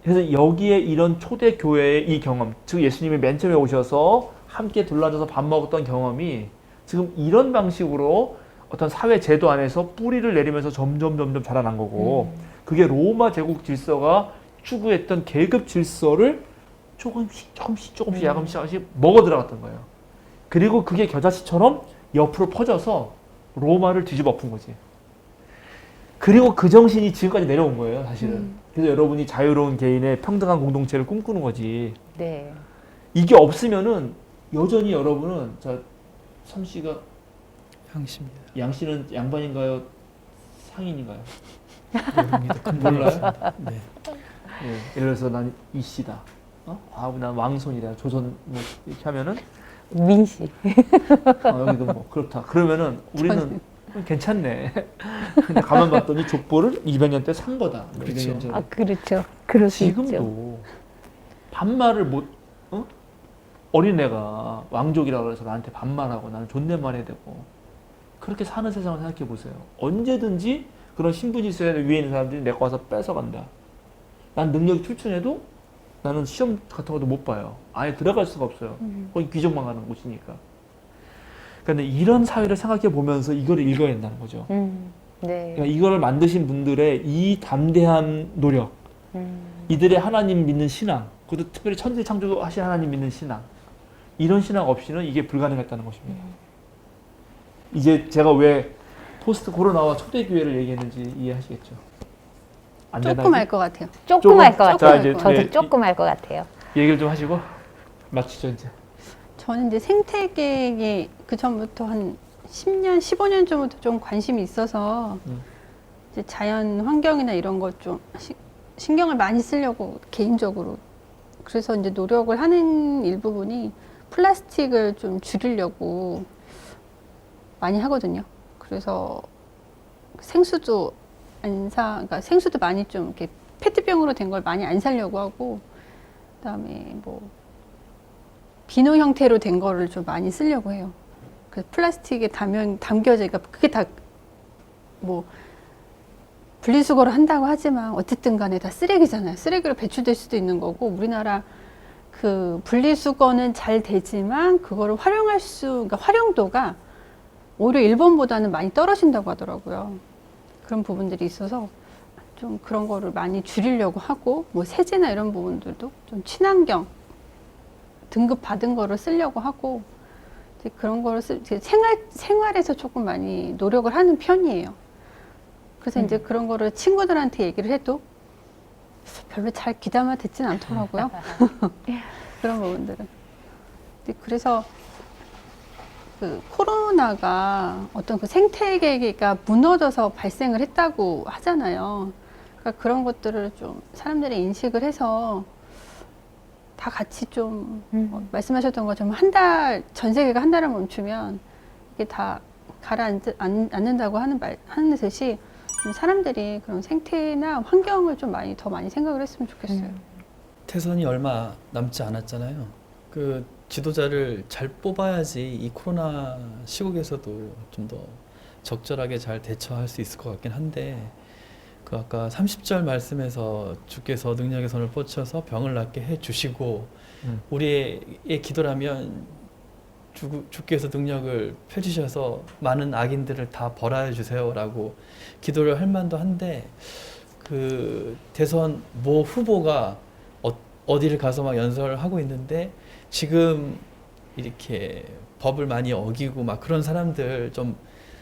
그래서 여기에 이런 초대 교회의 이 경험, 즉 예수님이 맨 처음에 오셔서 함께 둘러앉아서 밥 먹었던 경험이 지금 이런 방식으로 어떤 사회 제도 안에서 뿌리를 내리면서 점점 자라난 거고 그게 로마 제국 질서가 추구했던 계급 질서를 조금씩 야금씩 먹어 들어갔던 거예요. 그리고 그게 겨자씨처럼 옆으로 퍼져서 로마를 뒤집어 엎은 거지. 그리고 그 정신이 지금까지 내려온 거예요, 사실은. 그래서 여러분이 자유로운 개인의 평등한 공동체를 꿈꾸는 거지. 네. 이게 없으면은 여전히 여러분은 선 씨가 형씨입니다. 양 씨는 양반인가요? 상인인가요? 모릅니다. 몰라요? 네. 예, 예를 들어서 난 이 씨다. 난 왕손이다. 조선 뭐 이렇게 하면은 민씨. 여기도 뭐 그렇다. 그러면은 우리는 괜찮네. 근데 가만 봤더니 족보를 200년 때 산 거다. 그렇죠. 200년 전에. 아, 그렇죠. 그럴 수 있죠. 지금도 반말을 못 어린애가 왕족이라고 해서 나한테 반말하고 나는 존댓말 해야 되고 그렇게 사는 세상을 생각해 보세요. 언제든지 그런 신분 질서에 위에 있는 사람들이 내 거 와서 뺏어간다. 난 능력이 출중해도 나는 시험 같은 것도 못 봐요. 아예 들어갈 수가 없어요. 거기 귀족만 가는 곳이니까. 그런데 이런 사회를 생각해 보면서 이거를 읽어야 된다는 거죠. 네. 그러니까 이거를 만드신 분들의 이 담대한 노력, 이들의 하나님 믿는 신앙, 그것도 특별히 천지 창조하신 하나님 믿는 신앙, 이런 신앙 없이는 이게 불가능했다는 것입니다. 이제 제가 왜 포스트 코로나와 초대교회를 얘기했는지 이해하시겠죠? 안 되나? 조금 알 것 같아요. 조금 할 것 자, 같아요. 이제, 저도 네, 조금 할 것 같아요. 얘기를 좀 하시고 마치죠 이제. 저는 이제 생태계에 그 전부터 한 10년, 15년 전부터 좀 관심이 있어서 이제 자연 환경이나 이런 것 좀 신경을 많이 쓰려고 개인적으로 그래서 이제 노력을 하는 일부분이 플라스틱을 좀 줄이려고 많이 하거든요. 그래서 생수도 그러니까 생수도 많이 좀 이렇게 페트병으로 된 걸 많이 안 사려고 하고, 그다음에 뭐 비누 형태로 된 거를 좀 많이 쓰려고 해요. 그 플라스틱에 담겨져, 그러니까 그게 다 뭐 분리수거를 한다고 하지만 어쨌든 간에 다 쓰레기잖아요. 쓰레기로 배출될 수도 있는 거고, 우리나라 그 분리수거는 잘 되지만 그거를 그러니까 활용도가 오히려 일본보다는 많이 떨어진다고 하더라고요. 그런 부분들이 있어서 좀 그런 거를 많이 줄이려고 하고, 뭐 세제나 이런 부분들도 좀 친환경 등급 받은 거를 쓰려고 하고, 이제 그런 거를 생활에서 조금 많이 노력을 하는 편이에요. 그래서 이제 그런 거를 친구들한테 얘기를 해도 별로 잘 귀담아 듣진 않더라고요. 그런 부분들은. 그래서 그 코로나가 어떤 그 생태계가 무너져서 발생을 했다고 하잖아요. 그러니까 그런 것들을 좀 사람들이 인식을 해서 다 같이 좀 말씀하셨던 것처럼 전 세계가 한 달을 멈추면 이게 다 가라앉는다고 하는 듯이 사람들이 그런 생태나 환경을 좀 더 많이 생각을 했으면 좋겠어요. 태선이 얼마 남지 않았잖아요. 그 지도자를 잘 뽑아야지 이 코로나 시국에서도 좀 더 적절하게 잘 대처할 수 있을 것 같긴 한데, 그 아까 30절 말씀에서 주께서 능력의 손을 뻗쳐서 병을 낫게 해 주시고 우리의 기도라면 주께서 능력을 펴주셔서 많은 악인들을 다 벌하여 주세요라고 기도를 할 만도 한데, 그 대선 모 후보가 어디를 가서 막 연설을 하고 있는데 지금 이렇게 법을 많이 어기고 막 그런 사람들 좀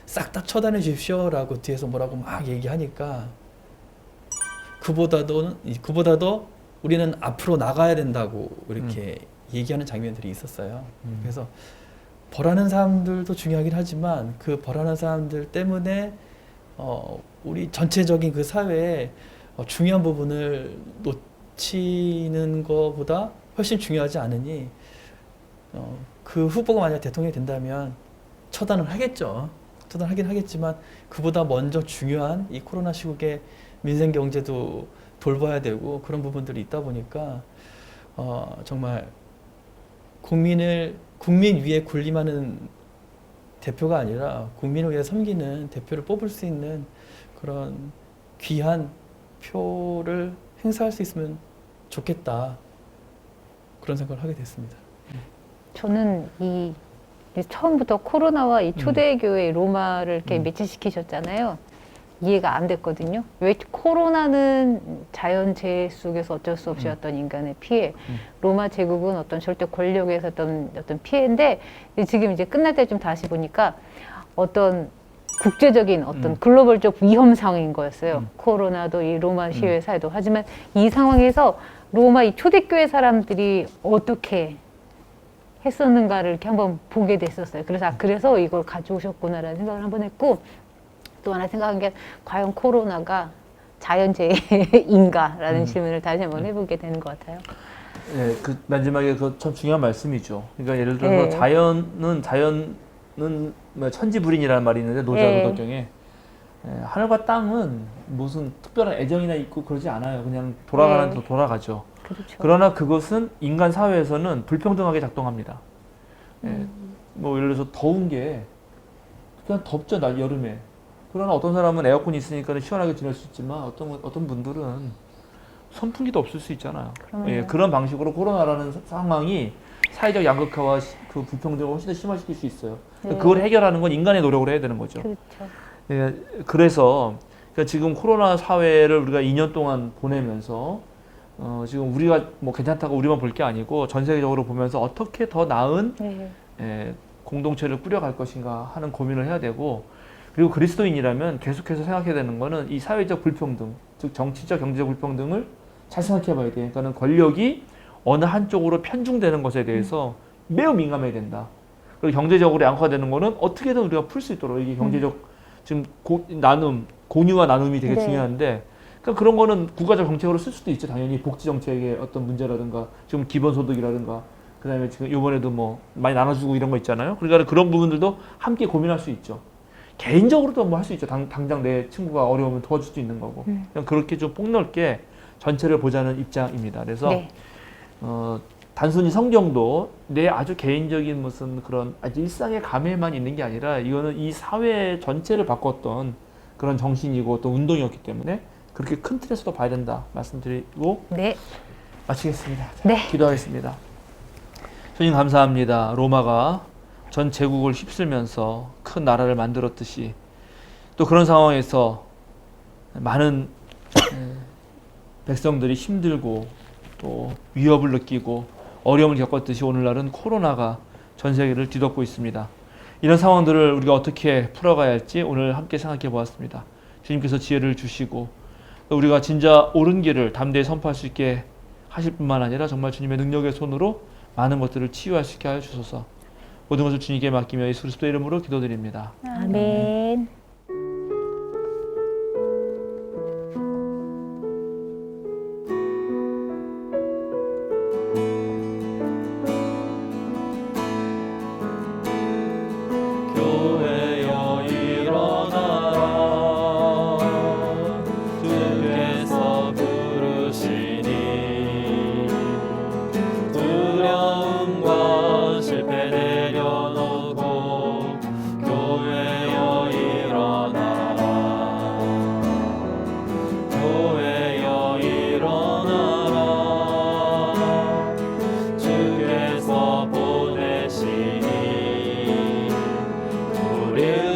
싹 다 처단해 주십시오라고 뒤에서 뭐라고 막 얘기하니까, 그보다도 우리는 앞으로 나가야 된다고 이렇게 얘기하는 장면들이 있었어요. 그래서 벌하는 사람들도 중요하긴 하지만 그 벌하는 사람들 때문에 우리 전체적인 그 사회에 중요한 부분을 놓치는 것보다 훨씬 중요하지 않으니 그 후보가 만약 대통령이 된다면 처단을 하겠죠. 처단하긴 하겠지만 그보다 먼저 중요한 이 코로나 시국에 민생 경제도 돌봐야 되고 그런 부분들이 있다 보니까 정말 국민 위에 군림하는 대표가 아니라 국민을 위해 섬기는 대표를 뽑을 수 있는 그런 귀한 표를 행사할 수 있으면 좋겠다, 그런 생각을 하게 됐습니다. 저는 이 처음부터 코로나와 이 초대교회 로마를 이렇게 매치시키셨잖아요. 이해가 안 됐거든요. 왜 코로나는 자연재해 속에서 어쩔 수 없이 어떤 인간의 피해, 로마 제국은 어떤 절대 권력에서 어떤 피해인데, 지금 이제 끝날 때 좀 다시 보니까 어떤 국제적인 어떤 글로벌적 위험 상황인 거였어요. 코로나도 이 로마 시위의 사회도. 하지만 이 상황에서 로마 이 초대교회 사람들이 어떻게 했었는가를 이렇게 한번 보게 됐었어요. 그래서 이걸 가져오셨구나라는 생각을 한번 했고, 또 하나 생각한 게 과연 코로나가 자연재해인가라는 질문을 다시 한번 해보게 되는 것 같아요. 네, 그 마지막에 그 참 중요한 말씀이죠. 그러니까 예를 들어서 자연은 뭐 천지불인이라는 말이 있는데 노자도덕경에 하늘과 땅은 무슨 특별한 애정이나 있고 그러지 않아요. 그냥 돌아가는 대로 돌아가죠. 그렇죠. 그러나 그것은 인간 사회에서는 불평등하게 작동합니다. 뭐 예를 들어서 더운 게 그냥 덥죠, 여름에. 그러나 어떤 사람은 에어컨이 있으니까 시원하게 지낼 수 있지만 어떤 분들은 선풍기도 없을 수 있잖아요. 그러네요. 예, 그런 방식으로 코로나라는 상황이 사회적 양극화와 그 불평등을 훨씬 더 심화시킬 수 있어요. 네. 그걸 해결하는 건 인간의 노력을 해야 되는 거죠. 그렇죠. 예, 그래서 그러니까 지금 코로나 사회를 우리가 2년 동안 보내면서 지금 우리가 뭐 괜찮다고 우리만 볼 게 아니고 전 세계적으로 보면서 어떻게 더 나은 네. 공동체를 꾸려갈 것인가 하는 고민을 해야 되고, 그리고 그리스도인이라면 계속해서 생각해야 되는 거는 이 사회적 불평등, 즉 정치적 경제적 불평등을 잘 생각해 봐야 돼요. 그러니까는 권력이 어느 한쪽으로 편중되는 것에 대해서 매우 민감해야 된다. 그리고 경제적으로 양화되는 거는 어떻게든 우리가 풀 수 있도록, 이게 경제적 지금 공유와 나눔이 되게 네. 중요한데, 그러니까 그런 거는 국가적 정책으로 쓸 수도 있죠. 당연히 복지 정책의 어떤 문제라든가, 지금 기본소득이라든가, 그다음에 지금 이번에도 뭐 많이 나눠주고 이런 거 있잖아요. 그러니까 그런 부분들도 함께 고민할 수 있죠. 개인적으로도 뭐 할 수 있죠. 당장 내 친구가 어려우면 도와줄 수 있는 거고. 그냥 그렇게 좀 폭넓게 전체를 보자는 입장입니다. 그래서 네. 단순히 성경도 내 아주 개인적인 무슨 그런 아주 일상의 감회만 있는 게 아니라 이거는 이 사회 전체를 바꿨던 그런 정신이고 또 운동이었기 때문에 그렇게 큰 틀에서도 봐야 된다 말씀드리고 네. 마치겠습니다. 자, 네. 기도하겠습니다. 주님 감사합니다. 로마가 전 제국을 휩쓸면서 큰 나라를 만들었듯이 또 그런 상황에서 많은 백성들이 힘들고 또 위협을 느끼고 어려움을 겪었듯이 오늘날은 코로나가 전 세계를 뒤덮고 있습니다. 이런 상황들을 우리가 어떻게 풀어가야 할지 오늘 함께 생각해 보았습니다. 주님께서 지혜를 주시고 우리가 진짜 옳은 길을 담대히 선포할 수 있게 하실 뿐만 아니라 정말 주님의 능력의 손으로 많은 것들을 치유할 수 있게 하여 주소서. 모든 것을 주님께 맡기며 예수 그리스도의 이름으로 기도드립니다. 아멘. 교회여 일어나라 주께서 부르시니 두려움과 실패 내려놓고 교회여 일어나라 교회여 일어나라 주께서 보내시니 우리를